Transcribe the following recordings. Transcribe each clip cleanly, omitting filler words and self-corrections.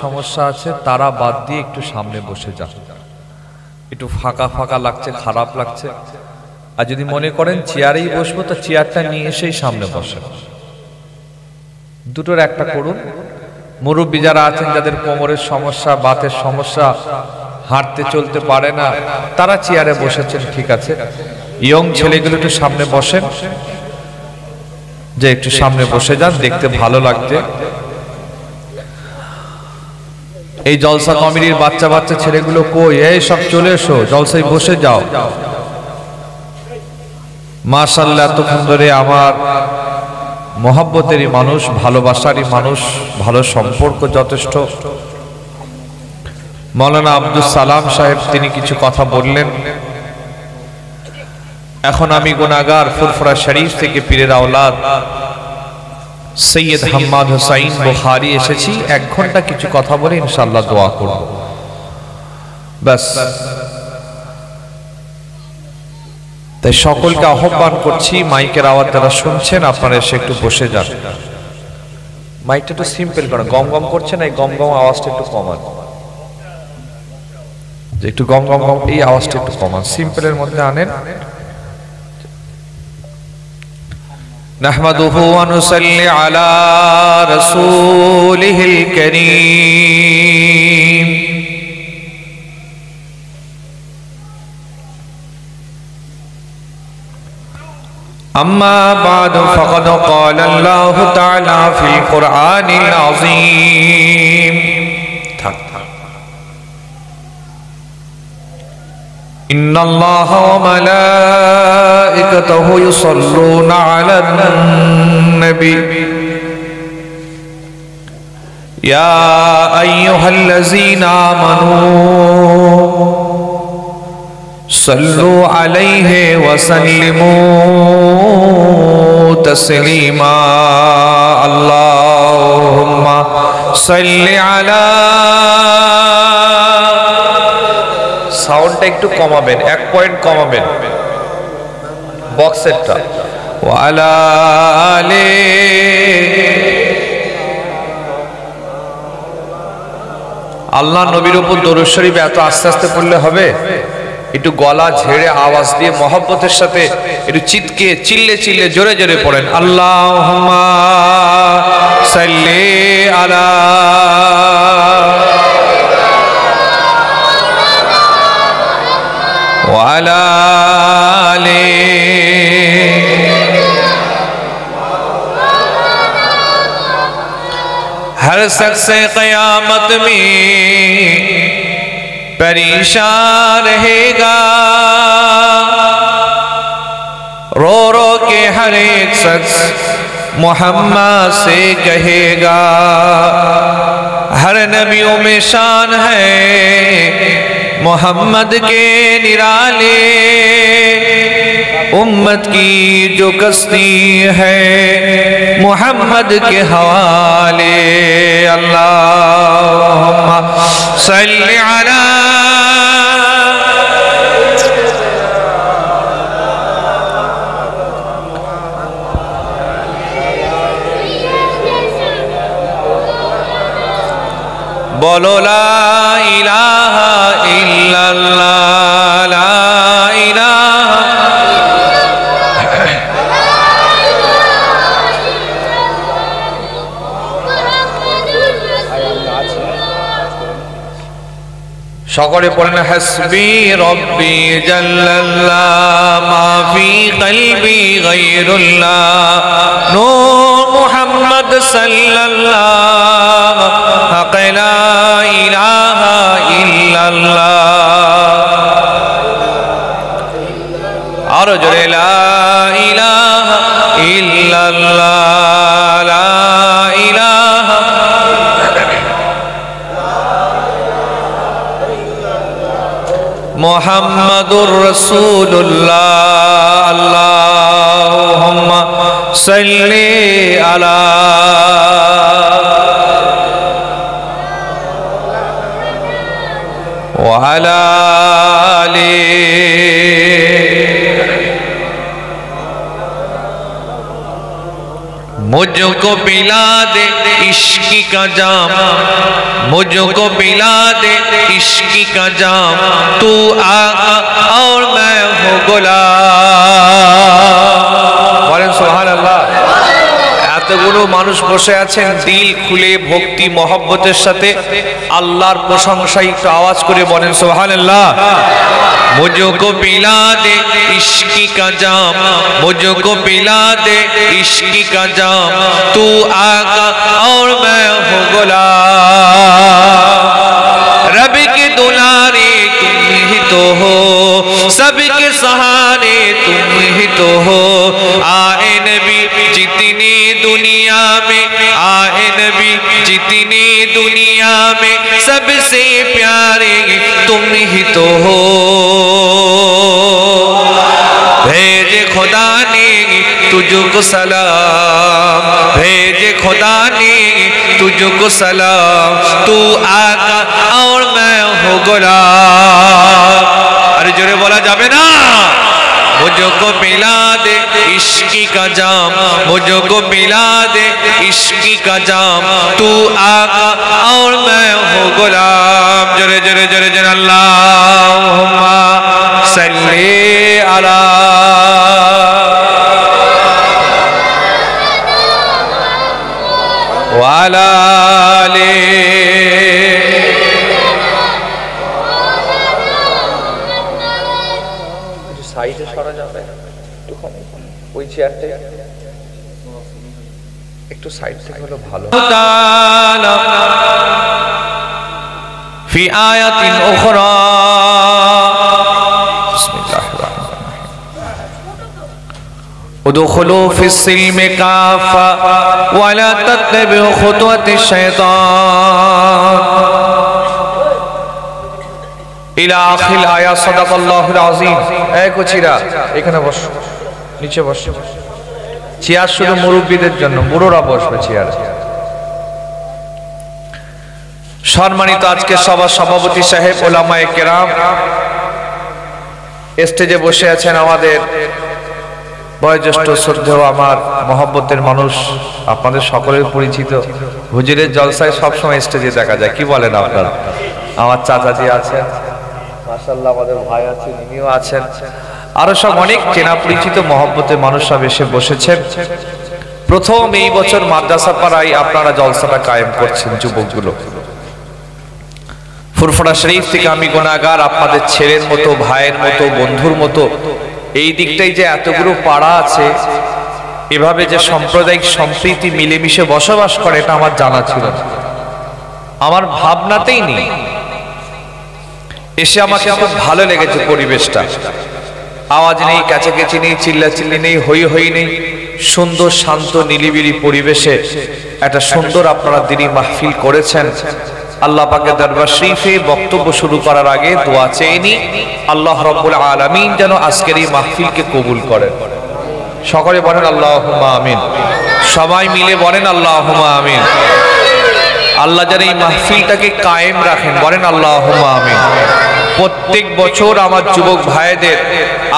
সমস্যা আছে তারা বাদ দিয়ে একটু সামনে বসে যান। একটু ফাঁকা ফাঁকা লাগছে, খারাপ লাগছে। আর যদি মনে করেন চেয়ারেই বসবো, তো চেয়ারটা নিয়ে এসেই সামনে বসেন। দুটোর একটা করুন। মুরব্বী যারা আছেন, যাদের কোমরের সমস্যা, বাতের সমস্যা, হাঁটতে চলতে পারে না, তারা চেয়ারে বসেছেন, ঠিক আছে। ইয়ং ছেলেগুলো একটু সামনে বসেন, যে একটু সামনে বসে যান, দেখতে ভালো লাগছে। এই জলসা কমিটির বাচ্চা বাচ্চা ছেলেগুলো কই? এই সব চলে এসো, জলসায় বসে যাও। মাশাআল্লাহ, এতক্ষণ ধরে আমার মহব্বতেরই মানুষ, ভালোবাসারই মানুষ, ভালো সম্পর্ক যথেষ্ট। মৌলানা আব্দুল সালাম সাহেব তিনি কিছু কথা বললেন। এখন আমি গুনাহগার ফুরফুরা শরীফ থেকে পীরের আওলাদ সৈয়দ হাম্মাদ হুসাইন বুখারী এসেছি। 1 ঘন্টা কিছু কথা বলে ইনশাআল্লাহ দোয়া করব, ব্যাস। তাই সকলকে আহ্বান করছি, মাইকের আওয়াজ যারা শুনছেন আপনারা এসে একটু বসে যান। মাইকটা একটু সিম্পল করেন, গম গম করছে না, এই গম গম আওয়াজটা একটু কমান, যে একটু গম গম গম এই আওয়াজটা একটু কমান, সিম্পলের মধ্যে আনেন। নাহমাদুহু ওয়া নুসাল্লি আলা রাসূলিহিল কারীম। أما بعد فقد قال الله تعالى في القرآن العظيم. إن الله وملائكته يصلون على النبي يا أيها الذين آمنوا صلوا عليه وسلموا تسليما. اللهم صل على, সাউন্ডটা একটু কমাবেন, 1 পয়েন্ট কমাবেন বক্সেরটা। ওয়ালা আলে, আল্লাহ নবীর উপর দরুদ শরীফ এত আস্তে আস্তে পড়লে হবে? একটু গলা ঝেড়ে আওয়াজ দিয়ে মহব্বতের সাথে একটু চিৎকে চিল্লে চিল্লে জোরে জোরে পড়েন। আল্লাহুম্মা সাল্লি আলা ওয়া আলা আলি। हर शख्स क़यामत में परेशान रहेगा, रो रो के हर एक शख्स मोहम्मद से कहेगा। हर नबियों में शान है मोहम्मद के निराले, उम्मत की जो कस्ती है मोहम्मद के हवाले। अल्लाहुम्मा सल्ली अला, बोलो ला इलाहा इल्लल्लाह, ला इलाहा। সকলে পড়েন হাসবি রব্বি জাল্লাল্লাহ মা ফি কলবি গায়রুল্লাহ, নূর মুহাম্মদ সাল্লাল্লাহ, হক লা ইলাহা ইল্লাল্লাহ। আর জোরে লা ইলাহা ইল্লাল্লাহ, লা ইলাহা মুহাম্মাদুর রাসূলুল্লাহ। আল্লাহুম্মা সাল্লি আলা ওয়া আলা আলি। मुझको पिला दे इश्क का जाम, मुझको पिला दे इश्क का जाम, तू आका और मैं हूँ गुलाम। बोलें सुभान अल्लाह। এতগুলো মানুষ বসে আছেন দিল খুলে ভক্তি মহব্বতের সাথে আল্লাহর প্রশংসায় একটু আওয়াজ করে বলেন সুবহানাল্লাহ। मुझको पिला दे इश्क का जाम, मुझको पिला दे इश्क का जाम, तू आका और मैं हूँ गुलाम। रब के दुलारे तुम ही तो हो, सबके सहारे तुम ही तो हो। आए नबी जितने दुनिया में, आए नबी जितने दुनिया में, सबसे प्यारे तुम ही तो हो। भेजे खुदा ने तुझको सलाम, भेजे खुदा ने तुझको सलाम, तू आका और मैं हूँ गुलाम। अरे जोरे बोला जाबे ना। मुझको पिला दे इश्क का जाम, मुझको पिला दे इश्क का जाम, तू आका और मैं हूँ गुलाम। जोरे जोरे जोरे जोरे अल्लाहुम्मा सल्ली अला वाला ले। সাইডে সরা যাবে একটুখানি, ওই চেয়ারটা একটু সাইড থেকে হলো ভালো। ফি আয়াতিন উখরা বিসমিল্লাহির রহমানির রহিম উদখুলু ফিস সিলমি কাফা ওয়া লা তাত্তাবিউ খুতুওয়াতিশ শাইতান ইলা আখিল আয়া সাদাকাল্লাহুল আযীম। এই কুচিরা এখানে বস, নিচে বস। চেয়ার শুধু মুরব্বীদের জন্য, বুড়োরা বসবে চেয়ার। সম্মানিত আজকে সভা সভাপতি সাহেব, ওলামায়ে কেরাম, স্টেজে বসে আছেন আমাদের বয়োজ্যেষ্ঠ শ্রদ্ধেয় আমার মহব্বতের মানুষ, আপনাদের সকলের পরিচিত হুজুরের জলসায় সবসময় স্টেজে দেখা যায়। কি বলেন আপনারা? আমার চাচাজি আছেন, মাশাআল্লাহ আমাদের ভাই আছেন, ইনিও আছেন, আরো সব অনেক চেনা পরিচিত মহব্বতের মানুষ সব এসে বসেছেন। প্রথম এই বছর মাদ্রাসা পাড়ায় আপনারা জলসাটা কায়েম করছেন যুবকগুলো। ফুরফুরা শরীফ থেকে আমি গুনাহগার, আপনাদের ছেলের মতো, ভাইয়ের মতো, বন্ধুর মতো এই দিকটাই যে এতগুলো পাড়া আছে, এভাবে যে সাম্প্রদায়িক সম্প্রীতি মিলেমিশে বসবাস করে, এটা আমার জানা ছিল না, আমার ভাবনাতেই নেই। এসে আমাকে খুব ভালো লেগেছে পরিবেশটা। আওয়াজ নেই, কাছাকাছি নেই, চিল্লাচিল্লি নেই, হই হই নেই, সুন্দর শান্ত নিলিবিলি পরিবেশে একটা সুন্দর আপনারা দিনী মাহফিল করেছেন। আল্লাহ পাকের দরবার শরীফে বক্তব্য শুরু করার আগে দোয়া চেয়ে নি, আল্লাহ রাব্বুল আলামিন যেন আজকের এই মাহফিলকে কবুল করেন। সকলে বলেন আল্লাহুম্মা আমিন। সবাই মিলে বলেন আল্লাহুম্মা আমিন। আল্লাহ যেন এই মাহফিলটাকে কায়েম রাখেন, বলেন আল্লাহুম্মা আমিন। প্রত্যেক বছর আমার যুবক ভাইদের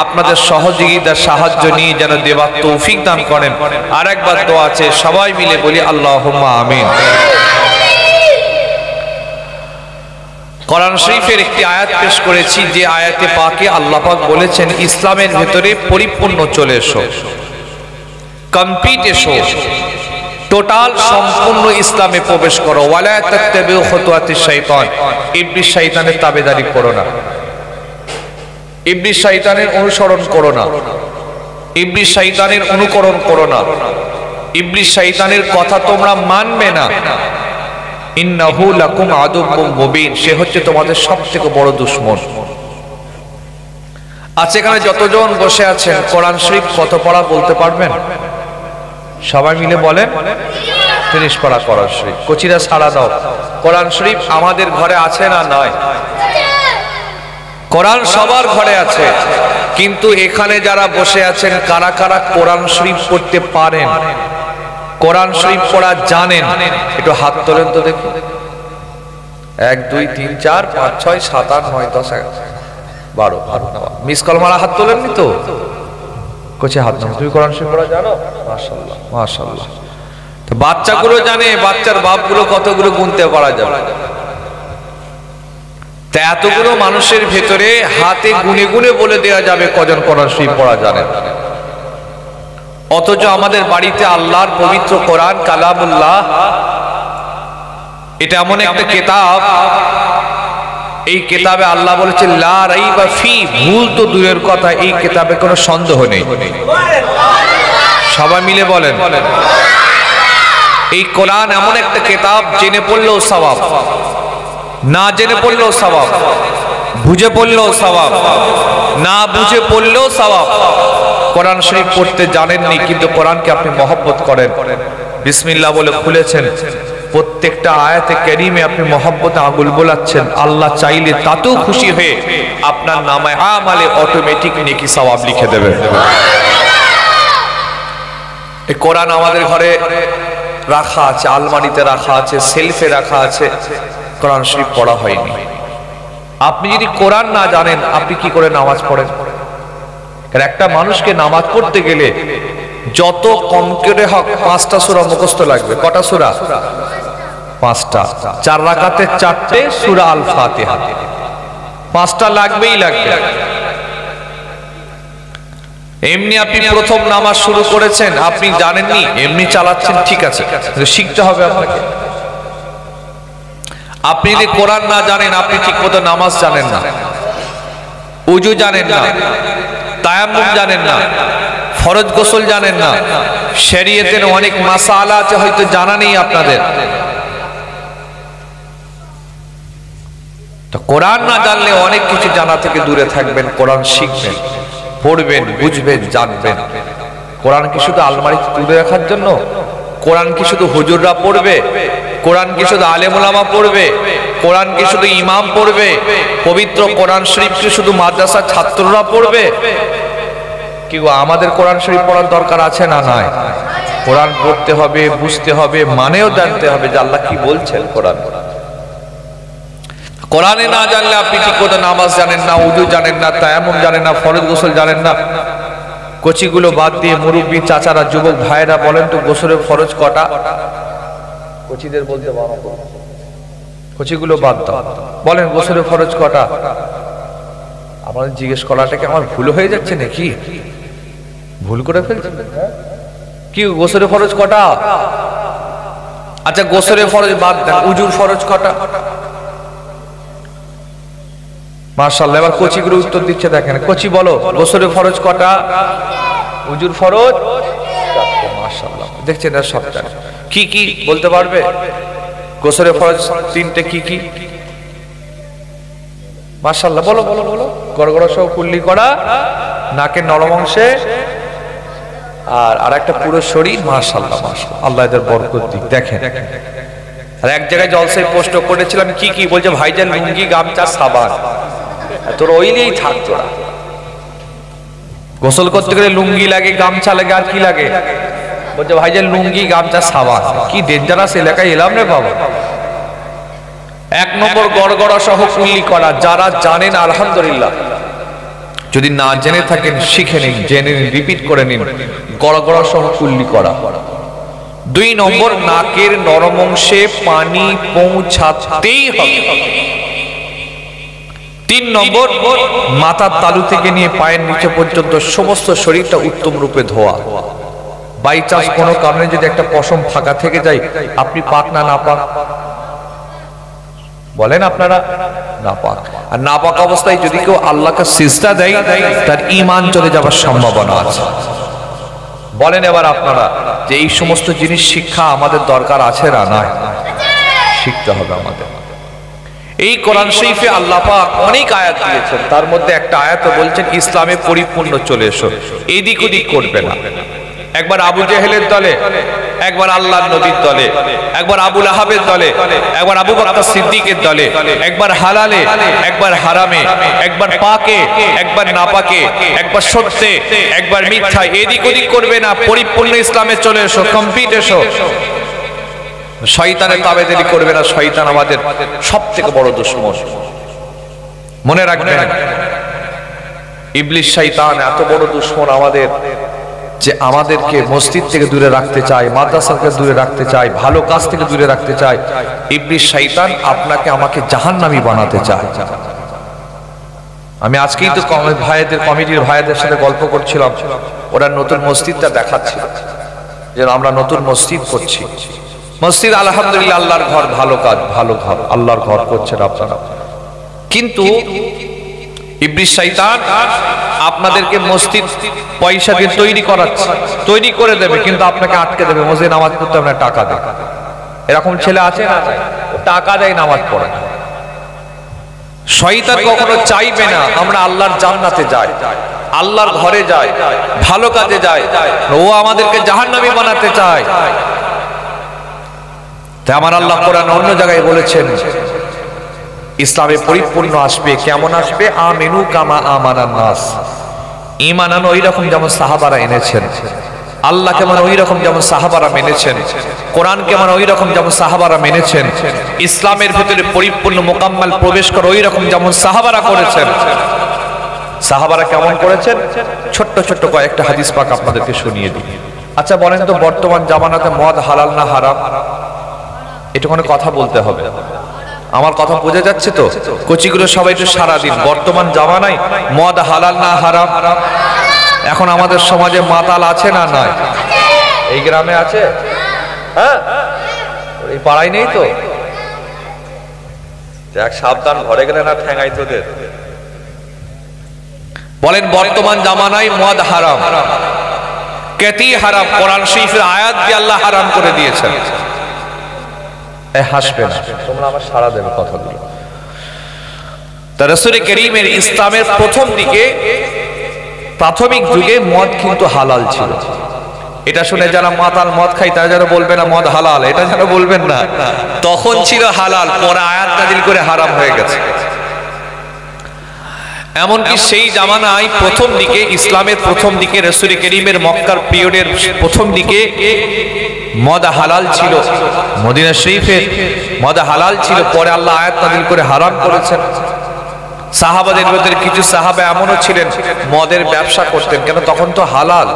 আপনাদের সহযোগিতা সাহায্য নিয়ে যেন দেবার তৌফিক দান করেন। আর একবার দোয়া আছে, সবাই মিলে বলি আল্লাহুম্মা আমিন। কোরআন শরীফের একটি আয়াত পেশ করেছি, যে আয়াতে পাকে আল্লাহ পাক বলেছেন ইসলামের ভেতরে পরিপূর্ণ চলে এসো, কমপ্লিট এসো, টোটাল সম্পূর্ণ ইসলামে প্রবেশ করো। ওয়ালা তাত্তাবিউ খুতুওয়াতিশ শাইতান, ইবলিস শয়তানের তাবেদারি করো না, ইবলিস শয়তানের অনুসরণ করো না, ইবলিস শয়তানের অনুকরণ করো না, ইবলিস শয়তানের কথা তোমরা মানবে না। ইন্নাহু লাকুম আদুউম মুবিন, সে হচ্ছে তোমাদের সবথেকে বড় দুশমন। আজ এখানে যতজন বসে আছেন কোরআন শরীফ কত পড়া বলতে পারবেন? সবাই মিলে বলেন 30 পারা কোরআন শরীফ। কোচিরা সাড়া দাও। কোরআন শরীফ আমাদের ঘরে আছে না নয়? কোরআন সবার ঘরে আছে, কিন্তু এখানে যারা বসে আছেন কারা কারা কোরআন শরীফ পড়তে পারেন, কোরআন শরীফ পড়া জানেন? একটু হাত তোলেন তো দেখুন। 1 2 3 4 5 6 7 8 9 10 12 মিস কল মারা হাত তোলেননি তো? কোচে হাত নাও। তুমি কোরআন শরীফ পড়া জানো? মাশাআল্লাহ মাশাআল্লাহ। তো বাচ্চাগুলো জানে, বাচ্চার বাপগুলো কতগুলো গুনতে পারা যাবে। তা এতগুলো মানুষের ভেতরে হাতে গুনে গুনে বলে দেওয়া যাবে কজন কোরআন শরীফ পড়া জানে। অথচ আমাদের বাড়িতে আল্লাহর পবিত্র কোরআন কালামুল্লাহ, এটা এমন একটা কিতাব, এই কিতাবে আল্লাহ বলেছে লা রাইবা ফি, ভুল তো দূরের কথা, এই কিতাবে কোনো সন্দেহ নেই। সবাই মিলে বলেন, এই কোরআন এমন একটা কিতাব, জেনে পড়লেও সওয়াব, না জেনে পড়লেও সওয়াব, বুঝে পড়লেও সওয়াব, না বুঝে পড়লেও সওয়াব। কোরআন শরীফ পড়তে জানেননি কিন্তু কোরআনকে আপনি মহব্বত করেন, বিসমিল্লাহ বলে খুলেছেন, প্রত্যেকটা আয়াতে কারিমে আপনি মহব্বতে আঙুল বোলাচ্ছেন, আল্লাহ চাইলে তাতেও খুশি হয়ে আপনার নামে আমালে অটোমেটিক নেকি সওয়াব লিখে দেবেন। এই কোরআন আমাদের ঘরে রাখা আছে, আলমারিতে রাখা আছে, সেলফে রাখা আছে, কোরআন শরীফ পড়া হয়নি। আপনি যদি কোরআন না জানেন আপনি কি করে নামাজ পড়েন? কারণ একটা মানুষকে নামাজ পড়তে গেলে যত কম করে হোক 5টা সূরা মুখস্থ লাগবে। কটা সূরা? 5টা। 4 রাকাতে 4টে সূরা আল ফাতিহা, 5টা লাগবেই লাগবে। এমনি আপনি প্রথম নামাজ শুরু করেছেন, আপনি জানেননি, এমনি চালাচ্ছেন, ঠিক আছে, শিখতে হবে আপনাকে। আপনি যদি কোরআন না জানেন আপনি ঠিকমতো নামাজ জানেন না, উজু জানেন না, তায়াম্মুম জানেন না, ফরজ গোসল জানেন না, শরীয়তের অনেক মাসালা আছে হয়তো জানা নেই আপনাদের। তো কোরআন না জানলে অনেক কিছু জানা থেকে দূরে থাকবেন। কোরআন শিখবেন, পড়বেন, বুঝবেন, জানবেন। কোরআন কি শুধু আলমারিতে তুলে রাখার জন্য? কোরআন কি শুধু হুজুররা পড়বে? কোরআন কি শুধু আলেম ওলামা পড়বে? কোরআন কি শুধু ইমাম পড়বে? পবিত্র কোরআন শরীফ কি শুধু মাদ্রাসার ছাত্ররা পড়বে? কি গো, আমাদের কোরআন শরীফ পড়ার দরকার আছে না নাই? কোরআন পড়তে হবে, বুঝতে হবে, মানেও জানতে হবে যে আল্লাহ কি বলছেন। কোরআনে না জানলে আপনি ঠিক মতো নামাজ জানেন না, উজু জানেন না, তায়াম্মুম জানেন না, ফরজ গোসল জানেন না। কচিগুলো বাদ দিয়ে মুরব্বী চাচারা, যুবক ভাইরা বলেন তো গোসলের ফরজ কটা? কচিদের বলতে পারো, কচিগুলো বাদ দাও, বলেন গোসলের ফরজ কটা? আমাদের জিজ্ঞেস করাটাকে আমার ভুল হয়ে যাচ্ছে নাকি? ভুল করে ফেলছি কি? গোসলের ফরজ কটা? আচ্ছা গোসলের ফরজ বাদ দেন, উজুর ফরজ কটা? মাশাআল্লাহ, এবার কচিগুলো উত্তর দিচ্ছে, দেখেন। কচি বলো, গোসলের ফরজ কটা? উজুর ফরজ? মাশাআল্লাহ, দেখছেন না সবটা। কি কি বলতে পারবে? গোসলের ফরজ 3টে কি কি? মাশাআল্লাহ, বলো বলো বলো। গড়গড়া সহ কুল্লি করা, নাকের নরম অংশে, আর আরেকটা পুরো শরীর। মাশাআল্লাহ মাশাআল্লাহ, আল্লাহ এদের বরকত দিক। দেখেন, আর এক জায়গায় জলসায় পোস্ট করেছিলাম, কি কি বলছে? ভাইজান লুঙ্গি, গামছা, সাবান, তোর ওইলেই থাকতো না। গোসল করতে গেলে লুঙ্গি লাগে, গামছা লাগে, আর কি লাগে? বলছে ভাইজান লুঙ্গি, গামছা, সাবান। কি ডেঞ্জারাস এলাকায় এলাম রে বাবা। 1 নম্বর গড়গড়া সহ কুল্লি করা। যারা জানেন আলহামদুলিল্লাহ, যদি না জেনে থাকেন শিখে নিন, জেনে নিন, রিপিট করে নিন। গড়গড়া সহ কুল্লি করা। 2 নম্বর নাকের নরম অংশে পানি পৌঁছাতেই হবে। 3 নম্বর মাথার তালু থেকে নিয়ে পায়ের নিচে পর্যন্ত সমস্ত শরীরটা উত্তম রূপে ধোয়া। বাই চান্স কোনো কারণে যদি একটা পশম ফাঁকা থেকে যায়, আপনি পাক না নাপাক? বলেন আপনারা, নাপাক। আর নাপাক অবস্থায় যদি কেউ আল্লাহকে সিজদা দেয়, তার ঈমান চলে যাওয়ার সম্ভাবনা আছে। বলেন এবার আপনারা যে এই সমস্ত জিনিস শিক্ষা আমাদের দরকার আছে না নাই? শিখতে হবে আমাদের। এই কোরআন শরীফে আল্লাহ পাক অনেক আয়াত দিয়েছেন, তার মধ্যে একটা আয়াত বলছেন ইসলামে পরিপূর্ণ চলে এসো, এদিক ওদিক করবে না। একবার আবু জেহেলের দলে, একবার আল্লাহর নবীর দলে, একবার আবু লাহাবের দলে, একবার আবু বকর সিদ্দিকের দলে, একবার হালালে, একবার হারামে, একবার পাকে, একবার নাপাকে, একবার সত্যে, একবার মিথ্যায়, এদিক ওদিক করবে না। পরিপূর্ণ ইসলামে চলে এসো, কমপ্লিট এসো। শয়তানের তাবেদারি করবে না। শয়তান আমাদের সবথেকে বড় দুশমন, মনে রাখবেন। ইবলিস শয়তান এত বড় দুশমন আমাদের, যে আমাদেরকে মসজিদ থেকে দূরে রাখতে চায়, মাদ্রাসা থেকে দূরে রাখতে চায়, ভালো কাজ থেকে দূরে রাখতে চায়। ইবলিস শয়তান আপনাকে আমাকে জাহান্নামী বানাতে চায়। আমি আজকেই তো ভাইদের কমিটির ভাইদের সাথে গল্প করছিলাম, ওরা নতুন মসজিদটা দেখাচ্ছিল যে আমরা নতুন মসজিদ করছি। মসজিদ আলহামদুলিল্লাহ আল্লাহর ঘর, ভালো কাজ, ভালো ঘর, আল্লাহর ঘর করছেন আপনারা। কিন্তু ইবলিস শয়তান আপনাদেরকে মসজিদ পয়সা দিয়ে তৈরি করাচ্ছে, তৈরি করে দেবে, কিন্তু আপনাকে আটকে দেবে। মসজিদে নামাজ পড়তে আপনার টাকা দেয়। এরকম ছেলে আছে না? টাকা দেয়, নামাজ পড়ে। শয়তান কখনো চাইবে না আমরা আল্লাহর জান্নাতে যাই, আল্লাহর ঘরে যাই, ভালো কাজে যাই। ও আমাদেরকে জাহান্নামী বানাতে চায়। তাই আমার আল্লাহ কোরআন অন্য জায়গায় বলেছেন ইসলামে পরিপূর্ণ আসবে। কেমন আসবে? আমিনু কামা আমানান নাস। ঈমান আনো ওই রকম যেমন সাহাবারা এনেছেন, আল্লাহ কেমন ওই রকম যেমন সাহাবারা মেনেছেন, কোরআন কেমন ওই রকম যেমন সাহাবারা মেনেছেন, ইসলামের ভিতরে পরিপূর্ণ মোকাম্মাল প্রবেশ করে ওই রকম যেমন সাহাবারা করেছেন। সাহাবারা কেমন করেছেন? ছোট্ট ছোট্ট কয়েকটা হাদিস পাক আপনাদেরকে শুনিয়ে দিই। আচ্ছা বলেন তো, বর্তমান জামানাতে মদ হালাল না হারাম? এটুখানে কথা বলতে হবে। আমার কথা বোঝা যাচ্ছে তো? কচিগুলো সবাই একটু সারাদিন, বর্তমান জামানায় মদ হালাল না হারাম? এখন আমাদের সমাজে মাতাল আছে না নাই? এই গ্রামে আছে? হ্যাঁ, এই পাড়ায় নেই তো? দেখ সাবধান, ঘরে গেলে না ঠ্যাঙাই তোদের। বলেন বর্তমান জামানায় মদ হারাম? কেতি হারাম? কোরআন শরীফের আয়াত দিয়ে আল্লাহ হারাম করে দিয়েছেন। হাসবে না তোমরা, আমার সারা দেবে কথাগুলো। তা রাসূল কারীমের ইসলামের প্রথম দিকে, প্রাথমিক যুগে মদ কিন্তু হালাল ছিল। এটা শুনে যারা মাতাল মদ খায় তারা যেন বলবে না মদ হালাল, এটা যেন বলবেন না। তখন ছিল হালাল, পরে আয়াত নাযিল করে হারাম হয়ে গেছে। এমনকি সেই জামানায় প্রথম দিকে, ইসলামের প্রথম দিকে, রাসূল কারীমের মক্কার পিরিয়ডের প্রথম দিকে মদ হালাল ছিল। মদিনা শরীফে মদ হালাল ছিল, পরে আল্লাহ আয়াত নাযিল করে হারাম করেছেন। সাহাবাদের ভিতরে কিছু সাহাবা এমনও ছিলেন মদের ব্যবসা করতেন, কেন তখন তো হালাল।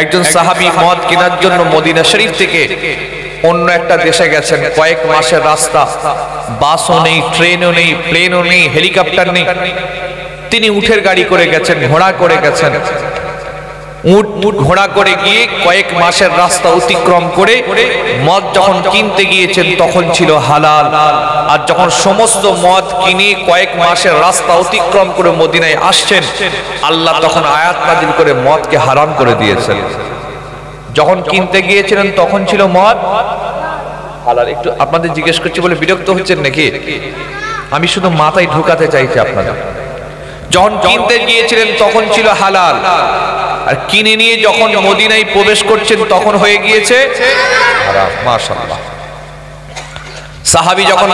একজন সাহাবী মদ কেনার জন্য মদিনা শরীফ থেকে অন্য একটা দেশে গেছেন, কয়েক মাসের রাস্তা, বাসও নেই, ট্রেনও নেই, প্লেনও নেই, হেলিকপ্টার নেই। তিনি উটের গাড়ি করে গেছেন, ঘোড়া করে গেছেন। উট ঘোড়া করে গিয়ে কয়েক মাসের রাস্তা অতিক্রম করে মদ যখন কিনতে গিয়েছেন তখন ছিল হালাল। আর যখন সমস্ত মদ কিনে কয়েক মাসের রাস্তা অতিক্রম করে মদিনায় আসছেন, আল্লাহ তখন আয়াত নাযিল করে মদকে হারাম করে দিয়েছেন। যখন কিনতে গিয়েছিলেন তখন ছিল মদ হালাল। একটু আপনাদের জিজ্ঞেস করছি বলে বিরক্ত হচ্ছেন নাকি? আমি শুধু মাথায় ঢুকাতে চাইছি আপনাদের। যখন কিনতে গিয়েছিলেন তখন ছিল হালাল, আর কিনে নিয়ে যখন মদিনায় প্রবেশ করছেন তখন হয়ে গিয়েছে হারাম। মাশাআল্লাহ। সাহাবী যখন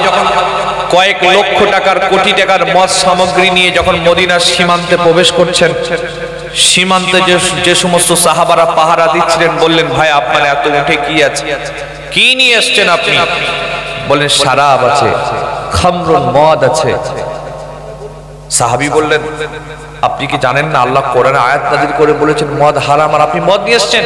কয়েক লক্ষ টাকার, কোটি টাকার মদ সামগ্রী নিয়ে যখন মদিনার সীমান্তে প্রবেশ করছেন, সীমান্তে যে সমস্ত সাহাবারা পাহারা দিচ্ছিলেন বললেন, ভাই আপনার এত উঠে কি আছে, কি নিয়ে এসছেন আপনি? বললেন শরাব আছে, খামরুন, মদ আছে। সাহাবী বললেন, আপনি কি জানেন না আল্লাহ কোরআনে আয়াত নাযিল করে বলেছেন মদ হারাম, আর আপনি মদ নিয়ে এসেছেন?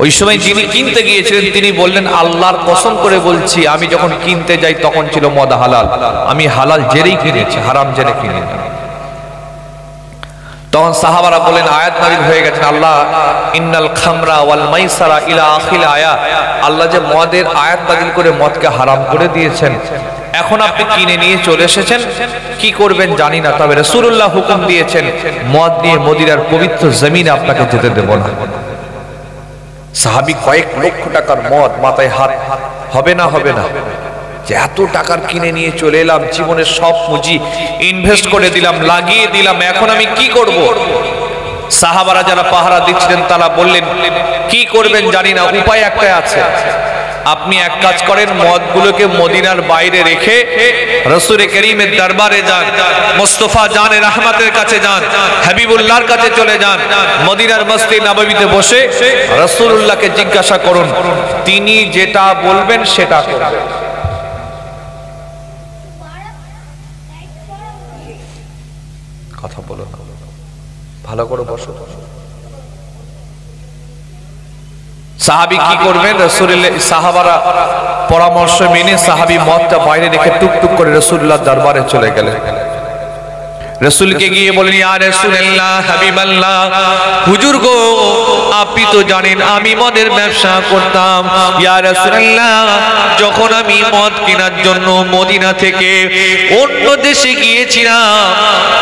ওই সময় যিনি কিনতে গিয়েছিলেন তিনি বললেন, আল্লাহর কসম করে বলছি আমি যখন কিনতে যাই তখন ছিল মদ হালাল, আমি হালাল জেনেই কিনেছি, হারাম জেনে কিনিনি। তখন সাহাবারা বলেন আয়াত নাযিল হয়ে গেছে, আল্লাহ ইন্নাল খামরা ওয়াল মাইসারা ইলা আখিল আয়াত, আল্লাহ যে মদের আয়াত নাযিল করে মদকে হারাম করে দিয়েছেন। এখন আপনি কিনে নিয়ে চলে এসেছেন, কি করবেন জানি না, তবে রাসূলুল্লাহ হুকুম দিয়েছেন মদ নিয়ে মদিনার পবিত্র জমিনে আপনাকে যেতে দেব না। সাহাবী কয়েক লক্ষ টাকার মদ, মাথায় হাত, হবে না হবে না, যে এত টাকার কিনে নিয়ে চলে এলাম, জীবনের সব পুঁজি ইনভেস্ট করে দিলাম, লাগিয়ে দিলাম, এখন আমি কি করব? সাহাবারা যারা পাহারা দিচ্ছিলেন তারা বললেন, কি করবেন জানি না, উপায় একটাই আছে। আপনি এক কাজ করেন, মদগুলোকে মদিনার বাইরে রেখে রাসূল কারীমের দরবারে যান, মুস্তাফা জানে রহমতের কাছে যান, হাবিবুল্লাহর কাছে চলে যান, মদিনার মসজিদ নববীতে বসে রাসূলুল্লাহকে জিজ্ঞাসা করুন, তিনি যেটা বলবেন সেটা করবেন। কথা বলো না, ভালো করে বসো। সাহাবী কি করবেন? রাসূলুল্লাহ সাহাবারা পরামর্শ মেনে সাহাবী মদটা বাইরে রেখে টুকটুক করে রাসূলুল্লাহর দরবারে চলে গেলেন। রাসূলকে গিয়ে বলেন, ইয়া রাসূলুল্লাহ, হাবিবাল্লাহ, হুজুর গো, আপনি তো জানেন আমি মদের ব্যবসা করতাম। ইয়া রাসূলুল্লাহ, যখন আমি মদ কেনার জন্য মদিনা থেকে অন্য দেশে গিয়েছিলাম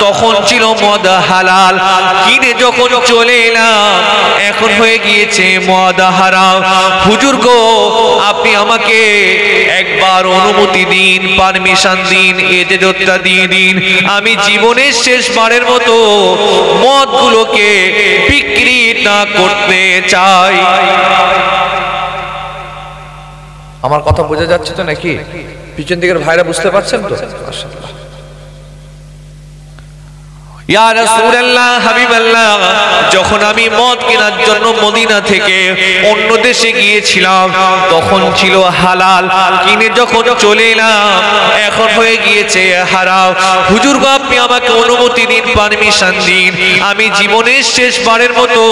তখন ছিল মদ হালাল, কিনে যখন চলে এলাম এখন হয়ে গিয়েছে মদ হারাম। হুজুর গো, আপনি আমাকে একবার অনুমতি দিন, পারমিশন দিন, এজেজতটা দিয়ে দিন, আমি জীবনে শেষবারের মতো মদগুলোকে বিক্রি না করতে চাই। আমার কথা বোঝা যাচ্ছে তো নাকি? পিছন দিকের ভাইরা বুঝতে পারছেন তো? মাশাআল্লাহ। ইয়া রাসূলুল্লাহ, হাবিবাল্লাহ, যখন আমি মদ কেনার জন্য মদিনা থেকে অন্য দেশে গিয়েছিলাম তখন ছিল হালাল, কিনে যখন চলে এলাম এখন হয়ে গিয়েছে হারাম। হুজুর গো, আপনি আমাকে অনুমতি দিন, পারমিশন দিন, আমি জীবনের শেষবারের মতো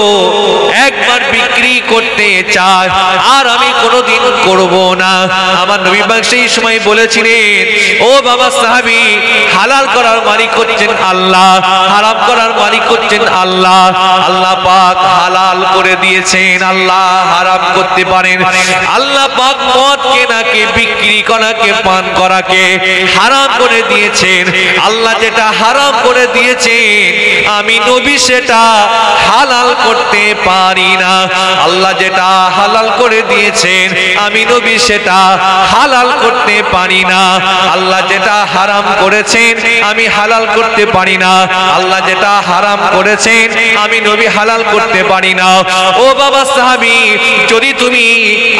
একবার বিক্রি করতে চাই, আর আমি কোনোদিন করব না। আমার নবী পাক সেই সময় বলেছিলেন, ও বাবা সাহাবী, হালাল করার মালিক হচ্ছেন আল্লাহ, হারাম করার মালিক হচ্ছেন আল্লাহ। আল্লাহ পাক হালাল করে দিয়েছেন, আল্লাহ হারাম করতে পারেন। আল্লাহ পাক মদ কেনাকে, বিক্রি করাকে, পান করাকে হারাম করে দিয়েছেন। আল্লাহ যেটা হারাম করে দিয়েছেন আমি নবী সেটা হালাল করতে পারি না। আল্লাহ যেটা হালাল করে দিয়েছেন আমি নবী সেটা হালাল করতে পারি না। আল্লাহ যেটা হারাম করেছেন আমি হালাল করতে পারি না। আল্লাহ যেটা হারাম করেছেন আমি নবী হালাল করতে পারি না। ও বাবা সাহাবী, যদি তুমি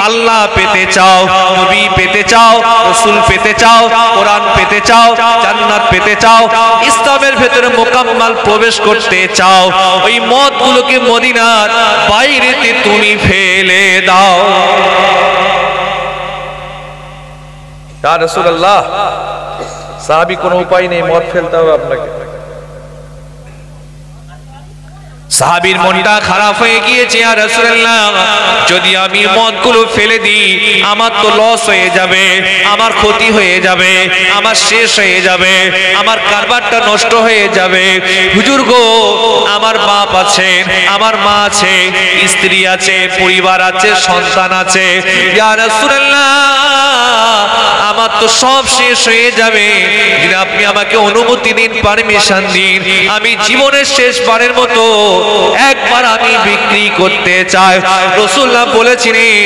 আল্লাহ পেতে চাও, নবী পেতে চাও, রাসূল পেতে চাও, কোরআন পেতে চাও, জান্নাত পেতে চাও, ইসলামের ভেতরে মোকাম্মাল প্রবেশ করতে চাও, ওই মদগুলোকে মদিনার বাইরেতে তুমি ফেলে দাও। ইয়া রাসূলুল্লাহ, সাহাবী কোনো উপায় নেই, মদ ফেলতে হবে আপনাকে। সাহাবীর মনটা খারাপ হয়ে গিয়েছে, ইয়া রাসূলুল্লাহ, যদি আমি মদগুলো ফেলে দিই আমার তো লস হয়ে যাবে, আমার ক্ষতি হয়ে যাবে, আমার শেষ হয়ে যাবে, আমার কারবারটা নষ্ট হয়ে যাবে। হুজুর গো, আমার বাপ আছে, আমার মা আছে, স্ত্রী আছে, পরিবার আছে, সন্তান আছে, ইয়া রাসূলুল্লাহ, আমার তো সব শেষ হয়ে যাবে। যদি আপনি আমাকে অনুমতি দিন, পারমিশন দিন, আমি জীবনের শেষবারের মতো একবার আমি বিক্রি করতে চাই। রাসূলুল্লাহ বলেছিলেন,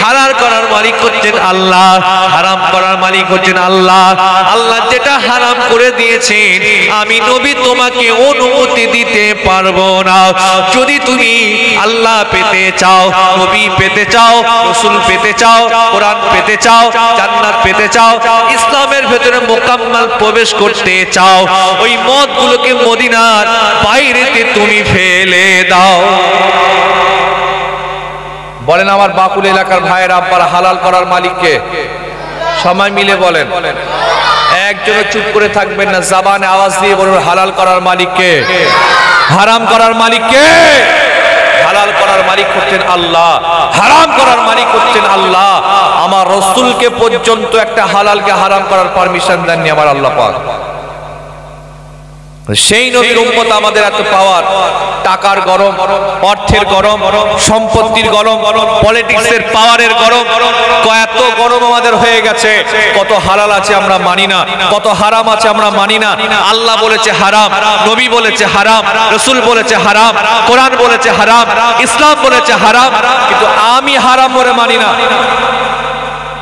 হালাল করার মালিক হচ্ছেন আল্লাহ, হারাম করার মালিক হচ্ছেন আল্লাহ। আল্লাহ যেটা হারাম করে দিয়েছেন আমি নবী তোমাকে অনুমতি দিতে পারবো না। যদি তুমি আল্লাহ পেতে চাও, নবী পেতে চাও, রাসূল পেতে চাও, কোরআন পেতে চাও, জান্নাত পেতে চাও, ইসলামের ভেতরে মোকাম্মাল প্রবেশ করতে চাও, ওই মদগুলোকে মদিনার বাইরেতে তুমি ফেলে দাও। বলেন আমার বাকুল এলাকার ভাইয়ের আব্বারা, হালাল করার মালিককে সবাই মিলে বলেন। একজনে চুপ করে থাকবেন না, জবানে আওয়াজ দিয়ে বলুন, হালাল করার মালিককে, হারাম করার মালিককে। হালাল করার মালিক হচ্ছেন আল্লাহ, হারাম করার মালিক হচ্ছেন আল্লাহ। আমার রাসূলকে পর্যন্ত একটা হালালকে হারাম করার পারমিশন দেননি আমার আল্লাহ পাক। সেই নবীর উম্মত আমাদের এত পাওয়ার, টাকার গরম, অর্থের গরম, সম্পত্তির গরম, পলিটিক্সের পাওয়ারের গরম, এত গরম আমাদের হয়ে গেছে। কত হালাল আছে আমরা মানি না, কত হারাম আছে আমরা মানি না। আল্লাহ বলেছে হারাম, নবী বলেছে হারাম, রাসূল বলেছে হারাম, কোরআন বলেছে হারাম, ইসলাম বলেছে হারাম, কিন্তু আমি হারাম বলে মানি না।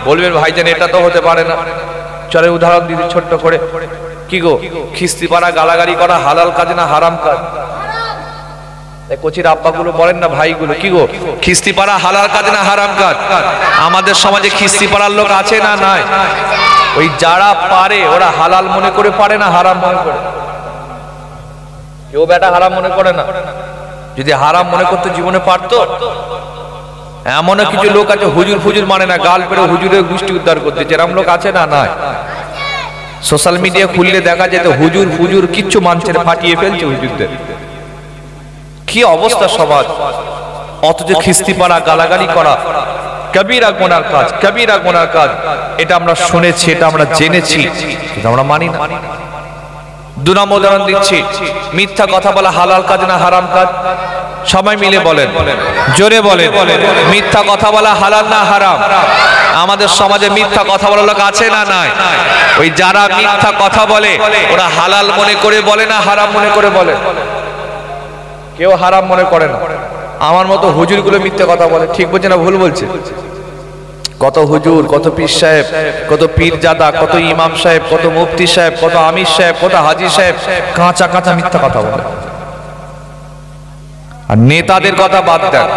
বলবেন ভাইজান এটা তো হতে পারে না। চলে উদাহরণ দিদি ছোট্ট করে। কি গো, খিস্তি পাড়া গালাগালি করা হালাল কাজ না হারাম কাজ? কোচির আব্বাগুলো বলেন না, ভাইগুলো, কি গো, খিস্তি পাড়া হালাল কাজ না হারাম কাজ? আমাদের সমাজে খিস্তি পাড়ার লোক আছে না নাই? ওই যারা পারে ওরা হালাল মনে করে পারে না হারাম মনে করে? কেউ বেটা হারাম মনে করে না। যদি হারাম মনে করতে জীবনে পারতো। এমন কিছু লোক আছে হুজুর ফুজুর মানে না, গাল পেরে হুজুরের গোষ্ঠী উদ্ধার করতে, এরকম লোক আছে না নাই? সোশ্যাল মিডিয়া খুললে দেখা যেত হুজুর ফুজুর কিচ্ছু মানছে না, ফাটিয়ে ফেলছে হুজুরদের। কি অবস্থা সমাজ, অথচ খিস্তি পাড়া, গালাগালি করা কবিরা গুনার কাজ, কবিরা গুনার কাজ। এটা আমরা শুনেছি, এটা আমরা জেনেছি, কিন্তু আমরা মানি না। 2 নম্বর উদাহরণ দিচ্ছি, মিথ্যা কথা বলা হালাল কাজ না হারাম কাজ? সবাই মিলে বলেন, জোরে বলেন, মিথ্যা কথা বলা হালাল না হারাম? আমাদের সমাজে মিথ্যা কথা বলার লোক আছে না নাই? ওই যারা মিথ্যা কথা বলে ওরা হালাল মনে করে বলে না হারাম মনে করে বলে? কেউ হারাম মনে করে না। আমার মতো হুজুরগুলো মিথ্যা কথা বলে। ঠিক বলছে না ভুল বলছে? কত হুজুর, কত পীর সাহেব, কত পীরজাদা, কত ইমাম সাহেব, কত মুফতি সাহেব, কত আমির সাহেব, কত হাজি সাহেব কাঁচা কাঁচা মিথ্যা কথা বলে। আর নেতাদের কথা বাদ দেন,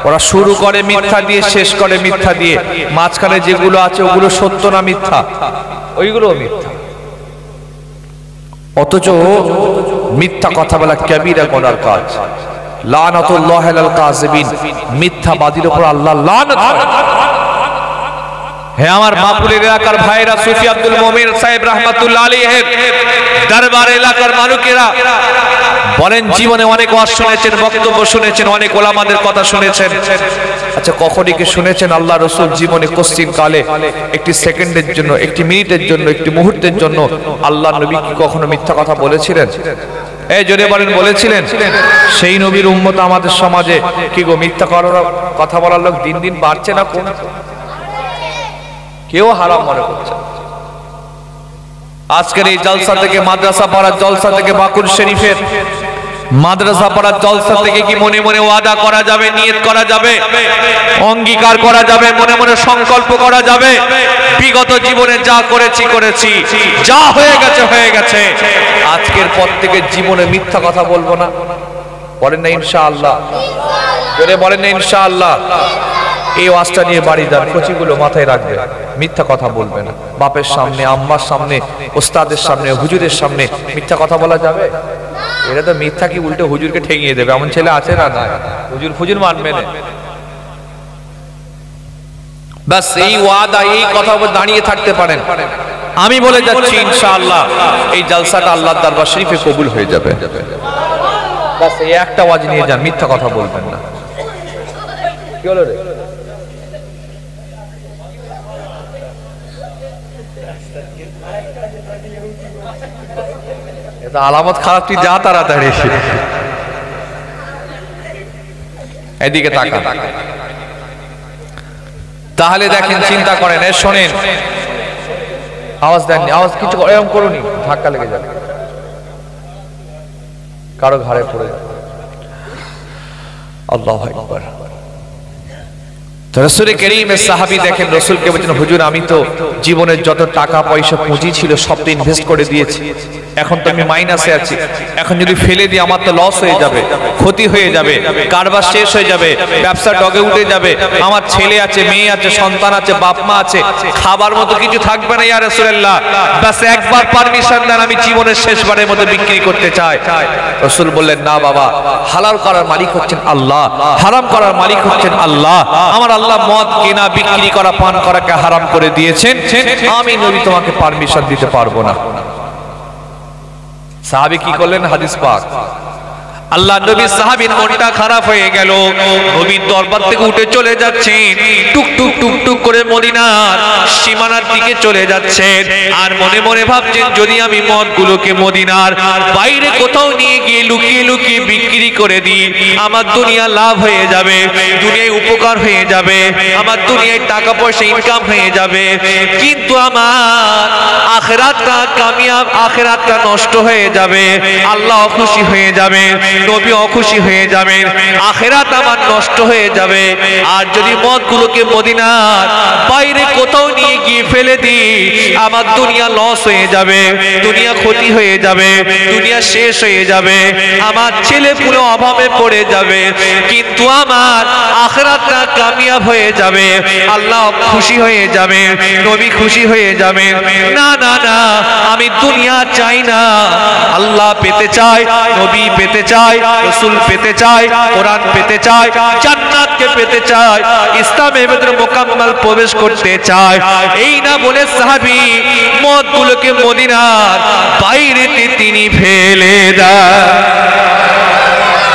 ওরা শুরু করে মিথ্যা দিয়ে, শেষ করে মিথ্যা দিয়ে, মাঝখানে যেগুলো আছে ওগুলো সত্য না মিথ্যা? ওইগুলো মিথ্যা। অথচ মিথ্যা কথা বলা কবিরা গুনার কাজ। লানাতুল্লাহি আলাল কাযিবিন, মিথ্যাবাদীর উপর আল্লাহ লানত করেন। হে আমার বাপুলের এলাকার ভাইরা, সুফি আব্দুল মুমিন সাহেব রাহমাতুল্লাহ আলাইহি দরবার এলাকার মানুষেরা বলেন, জীবনে অনেক ওয়াজ শুনেছেন, বক্তব্য শুনেছেন, অনেক ওলামাদের কথা শুনেছেন। আচ্ছা, কখনই কি শুনেছেন আল্লাহ রাসূল জীবনে কোশ্চিন কালে একটি সেকেন্ডের জন্য, একটি মিনিটের জন্য, একটি মুহূর্তের জন্য আল্লাহ নবী কি কখনো মিথ্যা কথা বলেছিলেন? এই জোরে বলেন, বলেছিলেন? সেই নবীর উম্মত আমাদের সমাজে কি গো মিথ্যা কথা বলার লোক দিন দিন বাড়ছে না কমছে? কেউ হারাম মনে করছে। আজকের এই জলসা থেকে, মাদ্রাসা পাড়ার জলসা থেকে, বাকুর শরীফের মাদ্রাসা পাড়ার জলসা থেকে কি মনে মনে ওয়াদা করা যাবে, নিয়ত করা যাবে, অঙ্গীকার করা যাবে, মনে মনে সংকল্প করা যাবে, বিগত জীবনে যা করেছি করেছি, যা হয়ে গেছে হয়ে গেছে, আজকের পর থেকে জীবনে মিথ্যা কথা বলবো না? বলেন না ইনশাআল্লাহ? জোরে বলেন না ইনশাআল্লাহ? এই ওয়াজটা নিয়ে বাড়ি যান, কচিগুলো মাথায় রাখবে, মিথ্যা কথা বলবে না। বাপের সামনে, আম্মার সামনে, ওস্তাদের সামনে, হুজুরের সামনে মিথ্যা কথা বলা যাবে? এটা তো মিথ্যা কি উল্টে হুজুরকে ঠেঙিয়ে দেবে, এমন ছেলে আছে না? না, হুজুর ফুজুর মানবে না। বাস এই ওয়াদা, এই কথা দাঁড়িয়ে থাকতে পারেন। আমি বলে যাচ্ছি ইনশাআল্লাহ এই জলসাটা আল্লাহর দরবার শরীফে কবুল হয়ে যাবে। বাস এই একটা ওয়াজ নিয়ে যান, মিথ্যা কথা বলবেন না। কি হলো রে? এটা আলামত খারাপ, তুই যা তাড়াতাড়ি। এদিকে তাকান। তাহলে দেখেন, চিন্তা করেন, শোনেন, আওয়াজ দেননি, আওয়াজ কিছু এরকম করুনি, ধাক্কা লেগে যাবে, কারো ঘাড়ে পড়ে যাবে। আল্লাহু আকবার। রাসূল কারীমের সাহাবী দেখেন, রাসূলকে বলেন, হুজুর আমি তো জীবনের যত টাকা পয়সা পুঁজি ছিল সব তো ইনভেস্ট করে দিয়েছি, এখন তো আমি মাইনাসে আছি, এখন যদি ফেলে দিই আমার তো লস হয়ে যাবে, ক্ষতি হয়ে যাবে, কারবার শেষ হয়ে যাবে, ব্যবসা ডগে উঠে যাবে, আমার ছেলে আছে, মেয়ে আছে, সন্তান আছে, বাপ মা আছে, খাবার মতো কিছু থাকবে না ইয়া রাসূলুল্লাহ, বাস একবার পারমিশন দেন, আমি জীবনের শেষবারের মতো বিক্রি করতে চাই। রাসূল বললেন, না বাবা, হালাল করার মালিক হচ্ছেন আল্লাহ, হারাম করার মালিক হচ্ছেন আল্লাহ। আমার আল্লাহ মদ কেনা, বিক্রি করা, পান করাকে হারাম করে দিয়েছেন, আমি নবী তোমাকে পারমিশন দিতে পারবো না। সাহাবী কি করলেন? হাদিস পাক, আল্লাহ নবী সাহাবীর মনটা খারাপ হয়ে গেল, নবীর দরবার থেকে উঠে চলে যাচ্ছেন, টুক টুক টুক টুক করে মদিনার সীমানার দিকে চলে যাচ্ছেন, আর মনে মনে ভাবছেন, যদি আমি মদগুলোকে মদিনার বাইরে কোথাও নিয়ে গিয়ে লুকিয়ে লুকিয়ে বিক্রি করে দিই, আমার দুনিয়া লাভ হয়ে যাবে, দুনিয়ায় উপকার হয়ে যাবে, আমার দুনিয়ায় টাকা পয়সা ইনকাম হয়ে যাবে, কিন্তু আমার আখিরাতটা কামিয়াব, আখিরাতটা নষ্ট হয়ে যাবে, আল্লাহ অখুশি হয়ে যাবে, নবী অখুশি হয়ে যাবেন, আখিরাত আমার নষ্ট হয়ে যাবে। আর যদি মদগুলোকে মদিনার বাইরে কোথাও নিয়ে গিয়ে ফেলে দিই, আমার দুনিয়া লস হয়ে যাবে, দুনিয়া ক্ষতি হয়ে যাবে, দুনিয়া শেষ হয়ে যাবে, আমার ছেলে পুরো অভাবে পড়ে যাবে, কিন্তু আমার আখিরাতটা কামিয়াব হয়ে যাবে, আল্লাহ খুশি হয়ে যাবে, নবী খুশি হয়ে যাবে। না না না, আমি দুনিয়া চাই না, আল্লাহ পেতে চাই, নবী পেতে চাই, রাসূল পেতে চাই, কোরআন পেতে চাই, জান্নাতকে পেতে চাই, ইসলামের ভিতরে মুকাম্মাল প্রবেশ করতে চাই। এই না বলে সাহাবী মদগুলোকে মদিনার বাইরেতে তিনি ফেলে দেন।